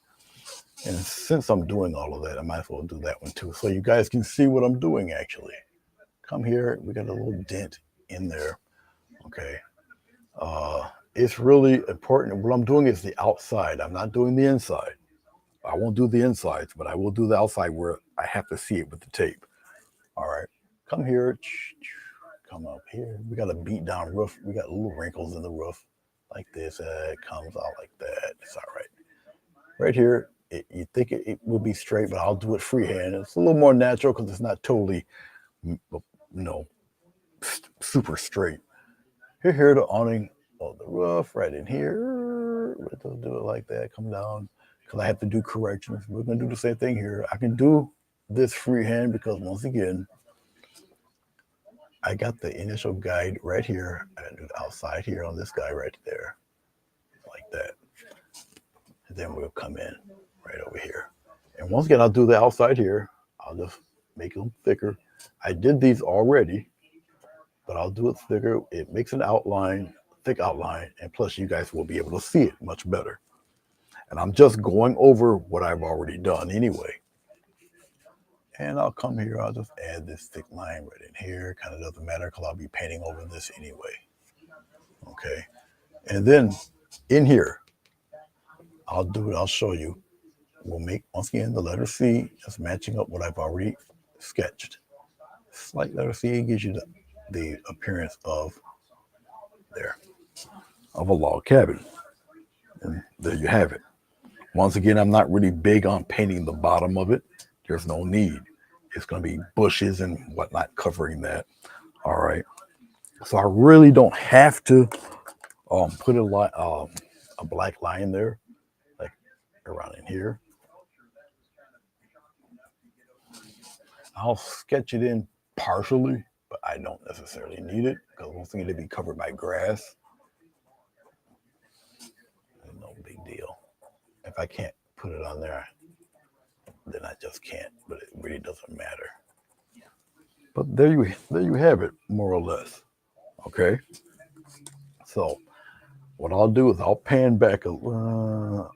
And since I'm doing all of that, I might as well do that one too, so you guys can see what I'm doing actually. Come here, we got a little dent in there. Okay. It's really important. What I'm doing is the outside. I'm not doing the inside. I won't do the insides, but I will do the outside where I have to see it with the tape. All right. Come here. Come up here. We got a beat down roof. We got little wrinkles in the roof like this. It comes out like that. It's all right. Right here, you think it will be straight, but I'll do it freehand. It's a little more natural because it's not totally, no, super straight. Here, the awning of the roof right in here. We'll do it like that. Come down because I have to do corrections. We're going to do the same thing here. I can do this freehand because once again, I got the initial guide right here. I do the outside here on this guy right there, like that. And then we'll come in right over here. And once again, I'll do the outside here. I'll just make them thicker. I did these already, but I'll do it thicker. It makes an outline, thick outline, and plus you guys will be able to see it much better. And I'm just going over what I've already done anyway. And I'll come here, I'll just add this thick line right in here. Kind of doesn't matter because I'll be painting over this anyway. Okay. And then in here, I'll show you. We'll make, once again, the letter C, just matching up what I've already sketched. Slight letter C gives you the appearance of a log cabin. And there you have it. Once again, I'm not really big on painting the bottom of it. There's no need. It's going to be bushes and whatnot covering that. All right. So I really don't have to put a black line there, like around in here. I'll sketch it in partially, but I don't necessarily need it because once again, it'll be covered by grass. No big deal. If I can't put it on there, then I just can't, but it really doesn't matter. But there you have it, more or less. Okay. So what I'll do is I'll pan back no,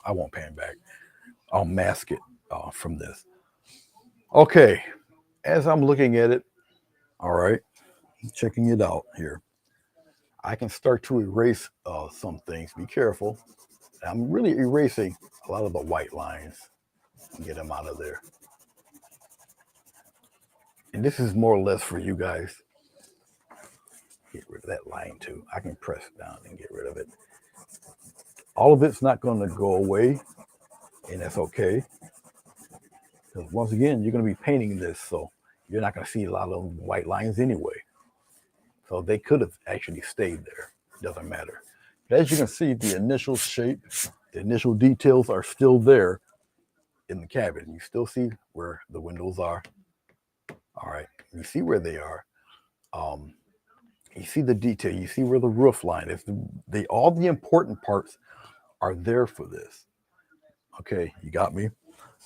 I won't pan back. I'll mask it from this. Okay. As I'm looking at it, all right, checking it out here, I can start to erase some things. Be careful. I'm really erasing a lot of the white lines and get them out of there. And this is more or less for you guys. Get rid of that line too. I can press down and get rid of it. All of it's not going to go away, and that's okay. Because once again, you're going to be painting this, so you're not going to see a lot of white lines anyway. So they could have actually stayed there. It doesn't matter. But as you can see, the initial shape, the initial details are still there in the cabin. You still see where the windows are. All right. You see where they are. You see the detail. You see where the roof line is. All the important parts are there for this. Okay, you got me.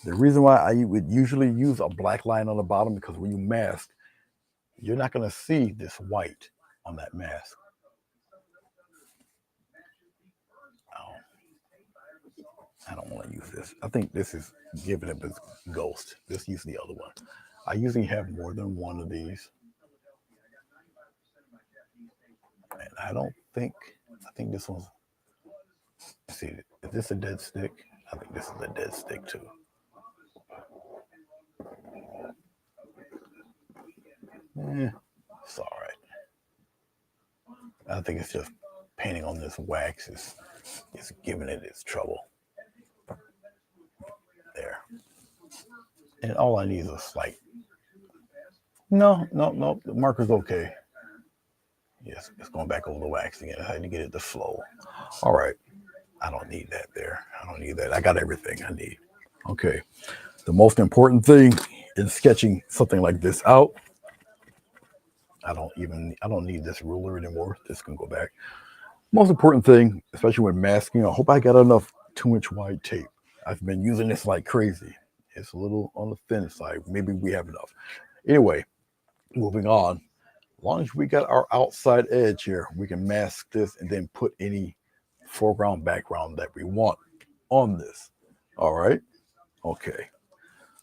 The reason why I would usually use a black line on the bottom because when you mask, you're not going to see this white on that mask. I don't want to use this. I think this is giving it a ghost. Let's use the other one. I usually have more than one of these. And I think this one's, let's see, is this a dead stick? I think this is a dead stick too. It's all right. I think it's just painting on this wax is giving it its trouble. There. And all I need is a slight. No. The marker's okay. Yes, it's going back over the wax again. I had to get it to flow. All right. I don't need that there. I don't need that. I got everything I need. Okay. The most important thing in sketching something like this out, I don't need this ruler anymore. This can go back. Most important thing, especially when masking, I hope I got enough 2-inch wide tape. I've been using this like crazy. It's a little on the thin side. Maybe we have enough. Anyway, Moving on. As long as we got our outside edge here, we can mask this and then put any foreground background that we want on this. All right. Okay.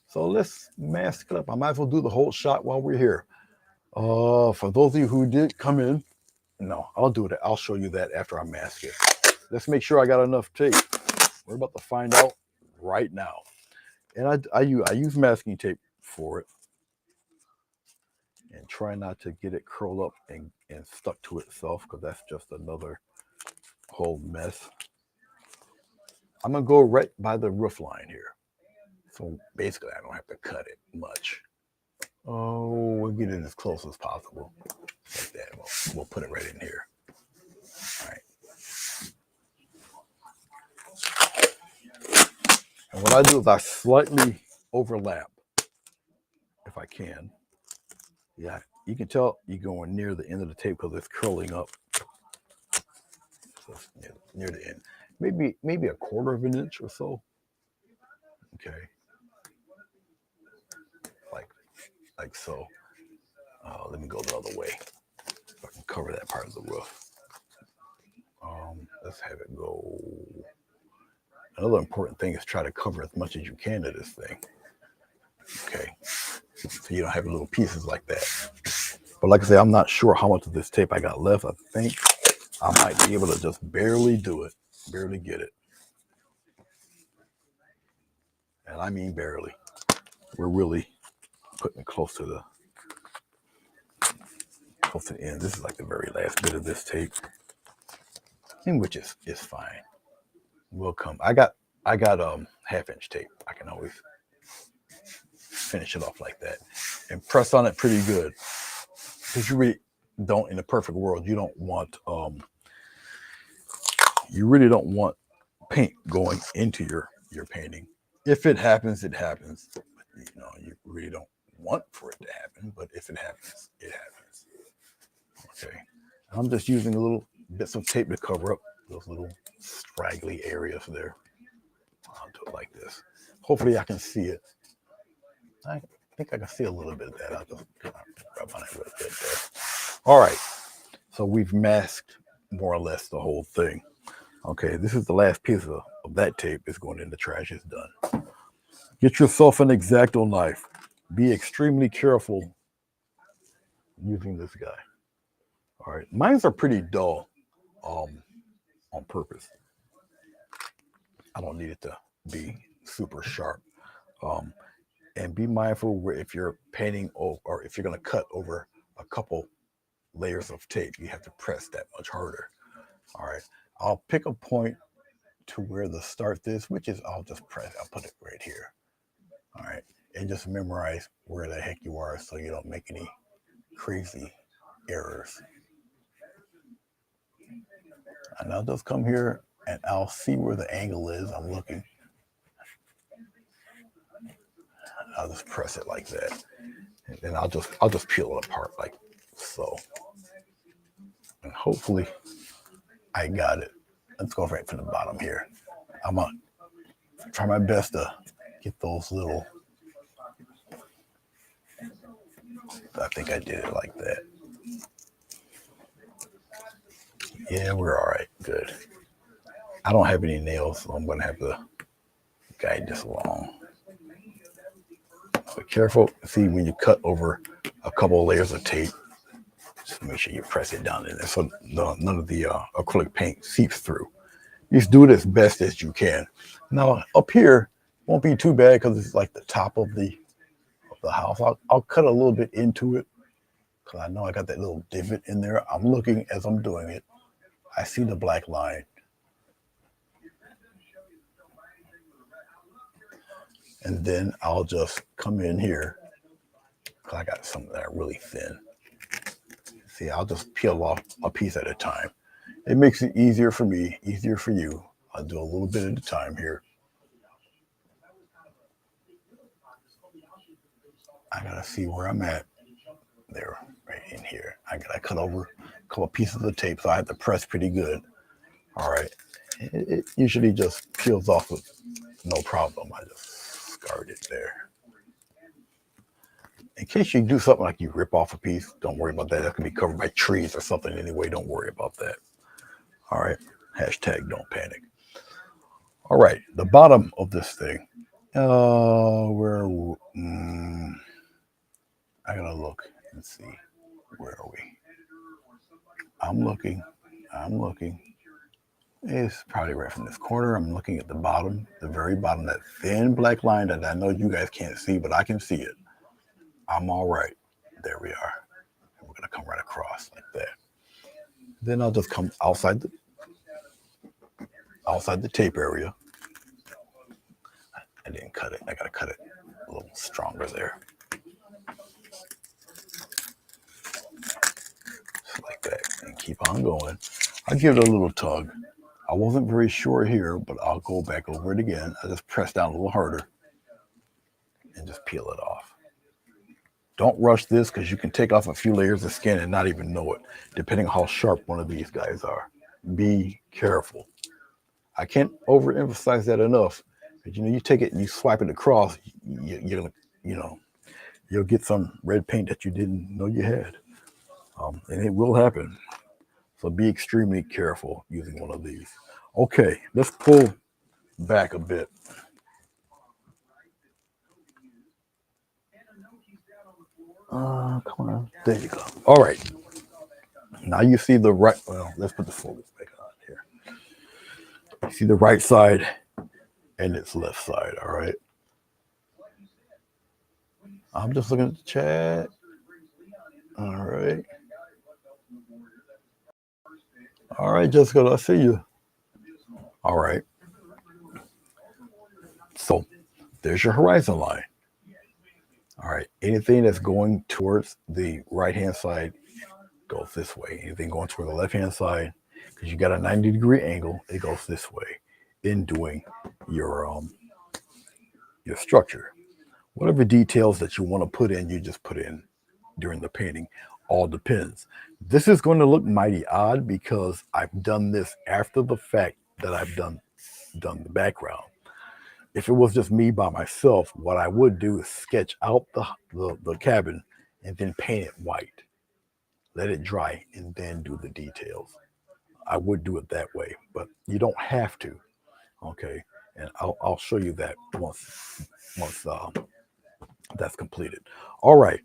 So let's mask it up. I might as well do the whole shot while we're here. For those of you who did come in, no, I'll do that. I'll show you that after I mask it. Let's make sure I got enough tape. We're about to find out right now. And I use masking tape for it. And try not to get it curled up and stuck to itself, because that's just another whole mess. I'm going to go right by the roof line here. So basically, I don't have to cut it much. Oh, we'll get it as close as possible. Like that. We'll put it right in here. All right. And what I do is I slightly overlap, if I can. Yeah, you can tell you're going near the end of the tape because it's curling up. So it's near the end. Maybe a quarter of an inch or so. Okay. Like so. Let me go the other way so I can cover that part of the roof. Let's have it go. Another important thing is try to cover as much as you can of this thing. Okay. So you don't have little pieces like that. But like I say, I'm not sure how much of this tape I got left. I think I might be able to just barely do it, barely get it. And I mean barely. We're really putting it close to the end. This is like the very last bit of this tape, and which is fine. We'll come. I got half-inch tape. I can always finish it off like that and press on it pretty good, because you really don't, in a perfect world, you don't want you really don't want paint going into your painting. If it happens, it happens. You know, you really don't want for it to happen, but if it happens, it happens. Okay. I'm just using a little bits of tape to cover up those little straggly areas there. I'll do it like this. Hopefully I can see it. I think I can see a little bit of that. I'll just rub on it real good there. All right. So we've masked more or less the whole thing. Okay, this is the last piece of that tape. It's going in the trash. It's done. Get yourself an X-Acto knife. Be extremely careful using this guy. All right, mines are pretty dull on purpose. I don't need it to be super sharp. And be mindful where if you're painting or if you're going to cut over a couple layers of tape, you have to press that much harder. All right, I'll pick a point to where the start is, which is I'll put it right here. All right, and just memorize where the heck you are so you don't make any crazy errors. And I'll just come here and I'll see where the angle is. I'm looking. I'll just press it like that, and then I'll just peel it apart like so. And hopefully I got it. Let's go right from the bottom here. I'm gonna try my best to get those little. I think I did it like that. Yeah, we're all right. Good. I don't have any nails, so I'm gonna have to guide this along. Be careful. See, when you cut over a couple of layers of tape, just make sure you press it down in there so none of the acrylic paint seeps through. Just do it as best as you can. Now up here won't be too bad because it's like the top of the house. I'll cut a little bit into it because I know I got that little divot in there. I'm looking as I'm doing it. I see the black line. And then I'll just come in here because I got some that are really thin. See, I'll just peel off a piece at a time. It makes it easier for me, easier for you. I'll do a little bit at a time here. I gotta see where I'm at. There, right in here. I gotta cut over a couple pieces of tape, so I have to press pretty good. All right. It usually just peels off with no problem. I just scarred it there. In case you do something like you rip off a piece, don't worry about that. That can be covered by trees or something anyway. Don't worry about that. All right. Hashtag don't panic. All right. The bottom of this thing. Where? I gotta look and see. Where are we? I'm looking. It's probably right from this corner. I'm looking at the bottom, the very bottom, that thin black line that I know you guys can't see, but I can see it. I'm all right. There we are. And we're gonna come right across like that. Then I'll just come outside the tape area. I didn't cut it. I gotta cut it a little stronger there. Just like that. And keep on going. I'll give it a little tug. I wasn't very sure here, but I'll go back over it again. I just press down a little harder and just peel it off. Don't rush this because you can take off a few layers of skin and not even know it, depending on how sharp one of these guys are. Be careful. I can't overemphasize that enough. But you take it and you swipe it across, you'll get some red paint that you didn't know you had. And it will happen. So be extremely careful using one of these. Okay, let's pull back a bit. Come on. There you go. All right. Now you see the right. Well, let's put the focus back on here. You see the right side and its left side. All right. I'm just looking at the chat. All right. All right, Jessica, I see you. All right. So there's your horizon line. All right. Anything that's going towards the right-hand side goes this way. Anything going toward the left-hand side, because you got a 90-degree angle, it goes this way in doing your structure. Whatever details that you want to put in, you just put in during the painting. All depends. This is going to look mighty odd because I've done this after the fact that I've done the background. If it was just me by myself, what I would do is sketch out the cabin and then paint it white. Let it dry and then do the details. I would do it that way, but you don't have to. Okay, and I'll show you that once that's completed. All right,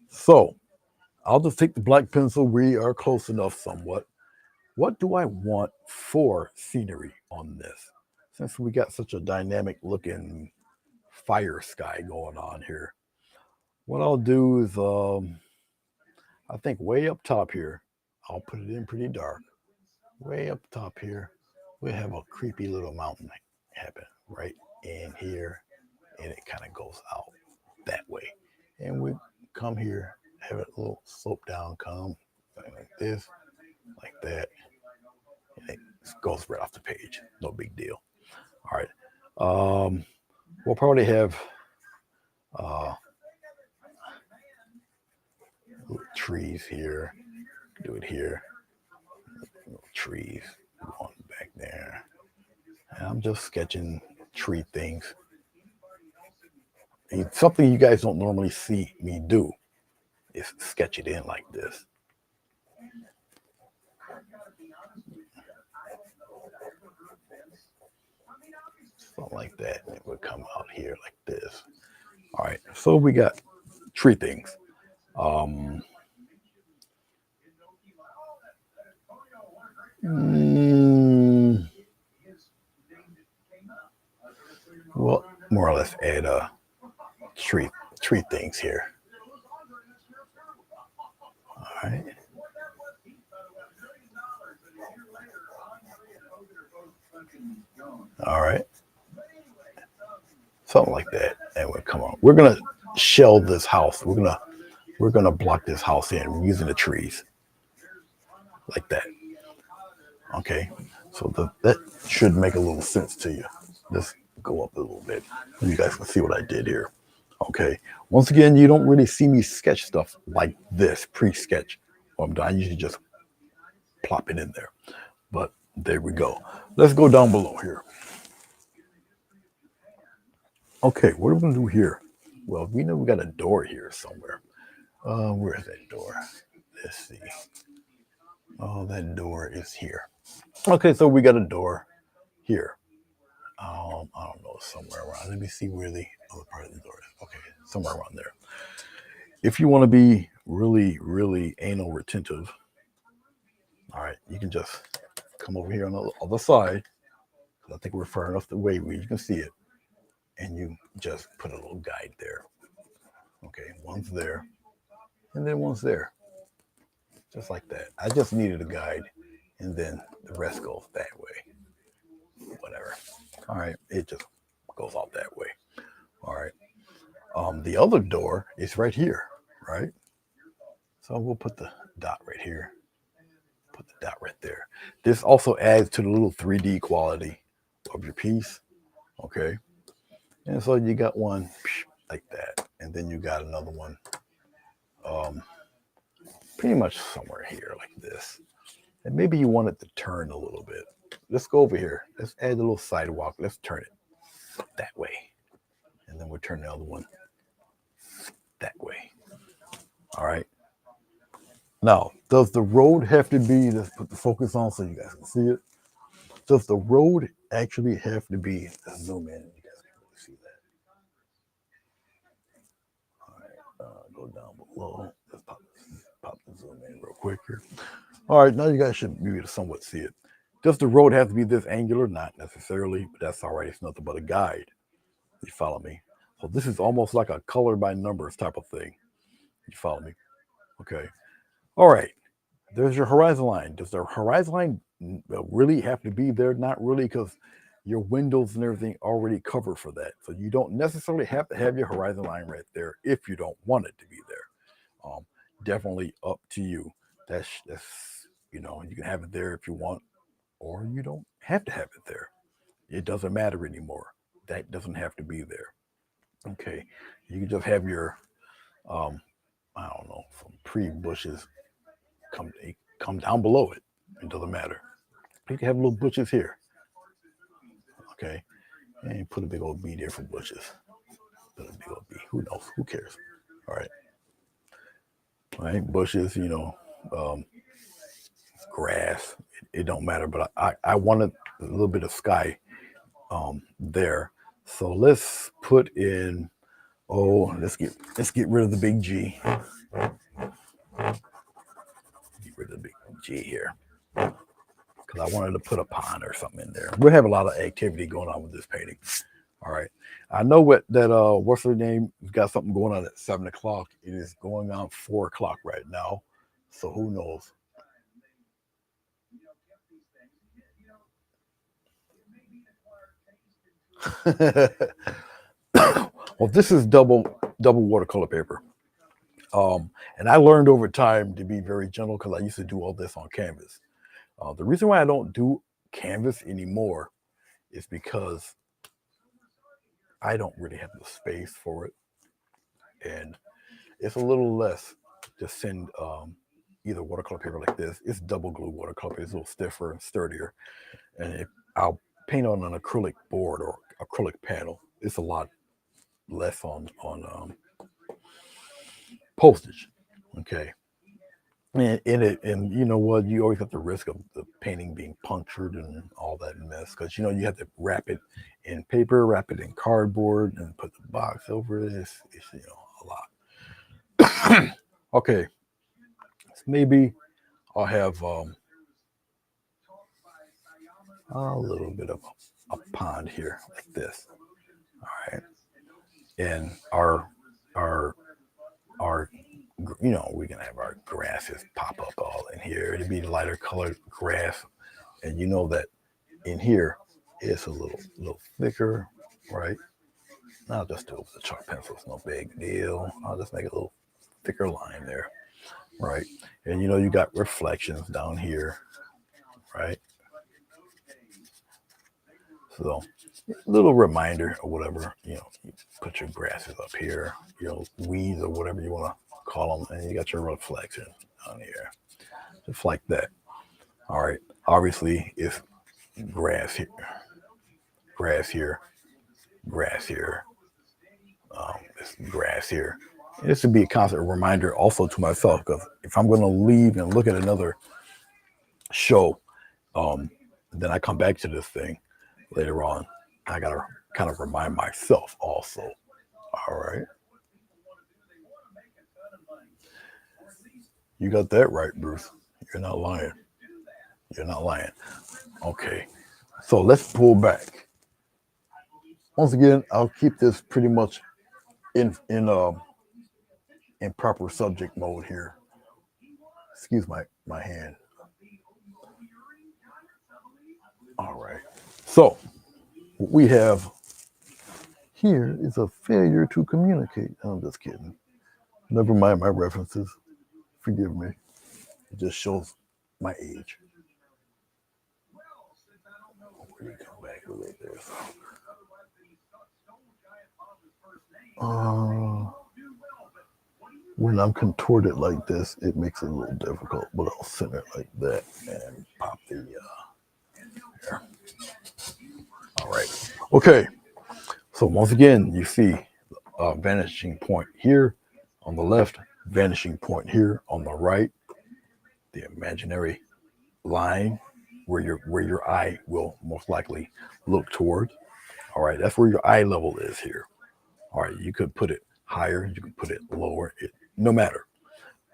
so I'll just take the black pencil. We are close enough somewhat. What do I want for scenery on this? Since we got such a dynamic looking fire sky going on here, what I'll do is, I think way up top here, I'll put it in pretty dark. Way up top here, we have a creepy little mountain happen right in here, and it kind of goes out that way. And we come here, have it a little slope down, come like this, like that, and it goes right off the page. No big deal. All right. We'll probably have trees here. Do it here. Little trees going back there. And I'm just sketching tree things. And something you guys don't normally see me do is sketch it in like this. Something like that. It would come out here like this. All right. So we got tree things. Well, more or less add tree things here. All right. All right. Something like that. And we'll come on. We're gonna shell this house. We're gonna block this house in using the trees. Like that. Okay. So that should make a little sense to you. Just go up a little bit. You guys can see what I did here. Okay. Once again, you don't really see me sketch stuff like this, pre-sketch. I usually just plop it in there. But there we go. Let's go down below here. Okay, what are we gonna do here? Well, we know we got a door here somewhere. Where's that door? Let's see. Oh, that door is here. Okay, so we got a door here. I don't know, somewhere around. Let me see where the other part of the door is. Okay, somewhere around there. If you want to be really, really anal retentive, all right, you can just come over here on the other side. I think we're far enough away where you can see it. And you just put a little guide there. Okay, one's there, and then one's there. Just like that. I just needed a guide, and then the rest goes that way. Whatever. All right, it just goes out that way. All right. The other door is right here, right? So we'll put the dot right here. Put the dot right there. This also adds to the little 3D quality of your piece. Okay. And so you got one like that. And then you got another one pretty much somewhere here like this. And maybe you want it to turn a little bit. Let's go over here. Let's add a little sidewalk. Let's turn it that way. And then we'll turn the other one that way. All right. Now, does the road have to be, let's put the focus on so you guys can see it. Does the road actually have to be, let's zoom in, you guys can really see that. All right, go down below. Let's pop the zoom in real quick here. All right, now you guys should be able to somewhat see it. Does the road have to be this angular? Not necessarily, but that's all right. It's nothing but a guide. You follow me? So this is almost like a color by numbers type of thing. You follow me? Okay. All right. There's your horizon line. Does the horizon line really have to be there? Not really, because your windows and everything already cover for that. So you don't necessarily have to have your horizon line right there if you don't want it to be there. Definitely up to you. That's you can have it there if you want, or you don't have to have it there. It doesn't matter anymore. That doesn't have to be there. Okay, you can just have your I don't know, some pre-bushes come down below it. It doesn't matter. You can have little bushes here. Okay, and put a big old B there for bushes. Put a big old B. Who knows? Who cares? All right. All right, bushes. Grass. It don't matter. But I wanted a little bit of sky there. So let's put in. Oh, let's get rid of the big G. Get rid of the big G here. Because I wanted to put a pond or something in there. We have a lot of activity going on with this painting. All right. I know what's her name got something going on at 7 o'clock. It is going on 4 o'clock right now. So who knows? Well, this is double watercolor paper. And I learned over time to be very gentle because I used to do all this on canvas. The reason why I don't do canvas anymore is because I don't really have the space for it. And it's a little less to send either watercolor paper like this. It's double glue watercolor paper. It's a little stiffer and sturdier. And if I'll paint on an acrylic board or acrylic panel, it's a lot less on postage. Okay. And you know what? You always have the risk of the painting being punctured and all that mess because you have to wrap it in paper, wrap it in cardboard, and put the box over it. It's a lot. Okay, so maybe I'll have a little bit of a pond here like this. All right, and our we can have our grasses pop up all in here. It'd be lighter colored grass, and you know that in here it's a little thicker, right? I'll just do it with the chalk pencil. It's no big deal. I'll just make a little thicker line there, right? And you got reflections down here, right? So little reminder or whatever, you put your grasses up here, weeds or whatever you want to call them, and you got your reflection on here, just like that. All right. Obviously, it's grass here, grass here, grass here, it's grass here, This would be a constant reminder also to myself, because if I'm going to leave and look at another show, then I come back to this thing later on. I got to kind of remind myself also. All right. You got that right, Bruce. You're not lying. You're not lying. Okay. So let's pull back. Once again, I'll keep this pretty much in proper subject mode here. Excuse my hand. All right. So what we have here is a failure to communicate. I'm just kidding. Never mind my references. Forgive me. It just shows my age. Let me come back a little bit. When I'm contorted like this, it makes it a little difficult, but I'll center it like that and pop the there. All right. Okay. So once again, you see a vanishing point here on the left, vanishing point here on the right, the imaginary line where your eye will most likely look toward. All right, that's where your eye level is here. All right, you could put it higher, you could put it lower, no matter.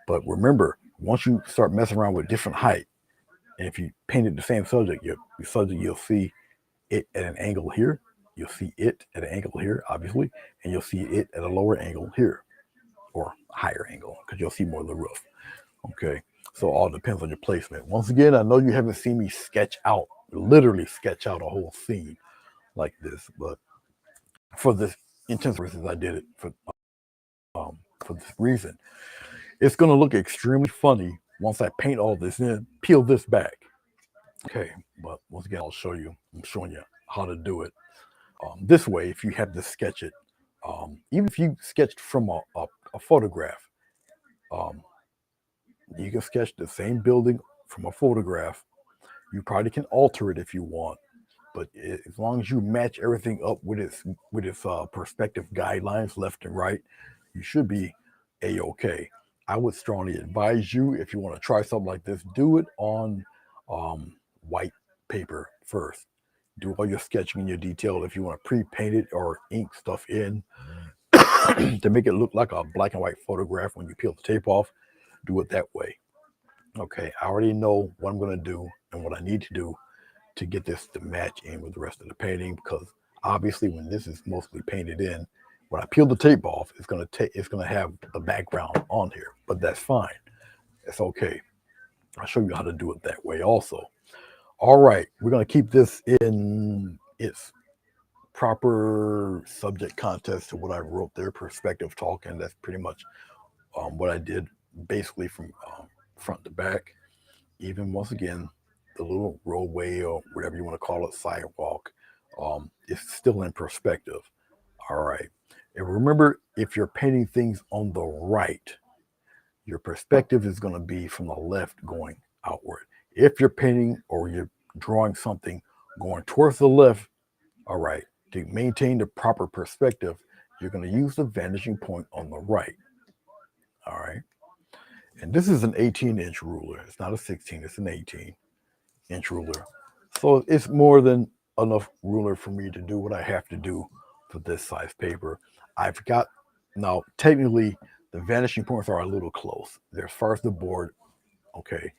But remember, once you start messing around with different height, and if you painted the same subject, you'll see it at an angle here, you'll see it at an angle here, obviously, and you'll see it at a lower angle here, or higher angle, because you'll see more of the roof. Okay, so all depends on your placement. Once again, I know you haven't seen me literally sketch out a whole scene like this, but for this intense reasons, I did it for this reason. It's going to look extremely funny once I paint all this in, peel this back. Okay, but once again, I'm showing you how to do it. This way, if you have to sketch it, even if you sketched from a photograph, you can sketch the same building from a photograph. You probably can alter it if you want, but as long as you match everything up with its perspective guidelines left and right, you should be a-okay. I would strongly advise you, if you want to try something like this, do it on white paper first. Do all your sketching and your detail. If you want to pre-paint it or ink stuff in to make it look like a black and white photograph when you peel the tape off, do it that way. Okay, I already know what I'm going to do and what I need to do to get this to match in with the rest of the painting, because obviously when this is mostly painted in, when I peel the tape off, it's going to have the background on here, but that's fine. It's okay. I'll show you how to do it that way also. All right, we're going to keep this in its proper subject context to what I wrote there, perspective talk, and that's pretty much what I did basically from front to back. Even once again, the little roadway or whatever you want to call it, sidewalk, is still in perspective. All right. And remember, if you're painting things on the right, your perspective is going to be from the left going outward. If you're painting or you're drawing something going towards the left, all right, to maintain the proper perspective, you're going to use the vanishing point on the right. All right. And this is an 18-inch ruler. It's not a 16, it's an 18-inch ruler. So it's more than enough ruler for me to do what I have to do for this size paper. I've got, now technically the vanishing points are a little close. They're as far as the board. Okay.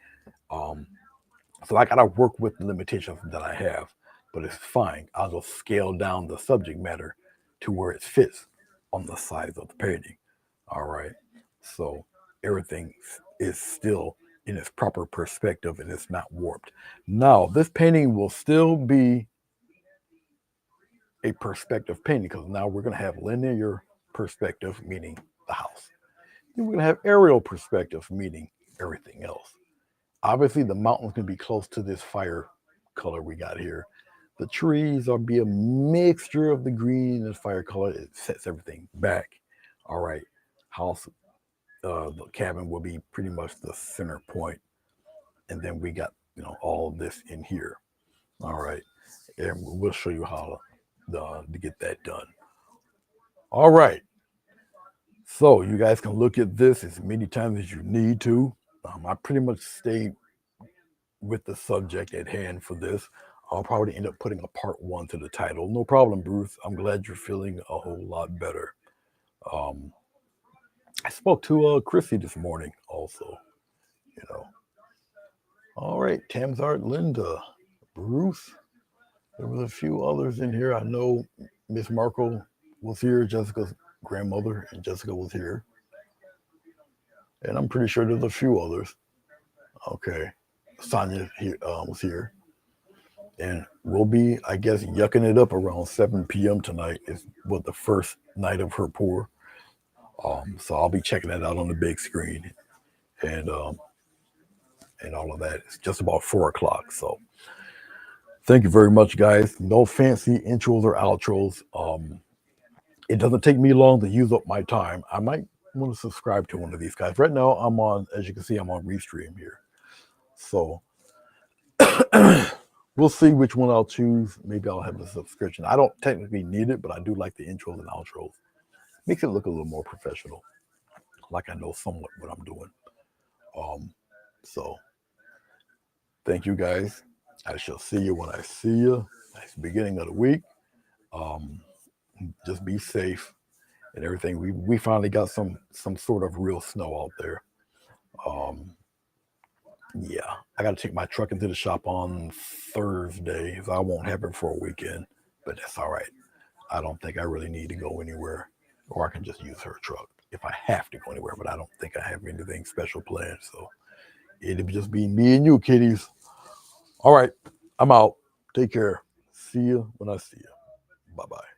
So I gotta work with the limitations that I have, but it's fine. I'll just scale down the subject matter to where it fits on the size of the painting. All right. So everything is still in its proper perspective and it's not warped. Now, this painting will still be a perspective painting, because now we're going to have linear perspective, meaning the house. Then we're going to have aerial perspective, meaning everything else. Obviously, the mountain's going to be close to this fire color we got here. The trees will be a mixture of the green and fire color. It sets everything back. All right. House, the cabin will be pretty much the center point. And then we got, all of this in here. All right. And we'll show you how to get that done. All right. So you guys can look at this as many times as you need to. I pretty much stay with the subject at hand for this. I'll probably end up putting a part 1 to the title. No problem, Bruce. I'm glad you're feeling a whole lot better. I spoke to Chrissy this morning also, you know. All right, Tamzart, Linda, Bruce. There was a few others in here. I know Miss Markle was here, Jessica's grandmother, and Jessica was here. And I'm pretty sure there's a few others. Okay. Sonia here, was here. And we'll be, I guess, yucking it up around 7 p.m. tonight is what the first night of her pour. So I'll be checking that out on the big screen and all of that. It's just about 4 o'clock. So thank you very much, guys. No fancy intros or outros. It doesn't take me long to use up my time. I might want to subscribe to one of these guys. Right now, I'm on, as you can see, I'm on Restream here. So we'll see which one I'll choose. Maybe I'll have a subscription. I don't technically need it, but I do like the intros and outros. Makes it look a little more professional, like I know somewhat what I'm doing. So thank you, guys. I shall see you when I see you. Nice beginning of the week. Just be safe and everything. We finally got some sort of real snow out there. Yeah, I got to take my truck into the shop on Thursday, so I won't have it for a weekend, but that's all right. I don't think I really need to go anywhere, or I can just use her truck if I have to go anywhere, but I don't think I have anything special planned, so it'll just be me and you, kiddies. All right, I'm out. Take care. See you when I see you. Bye-bye.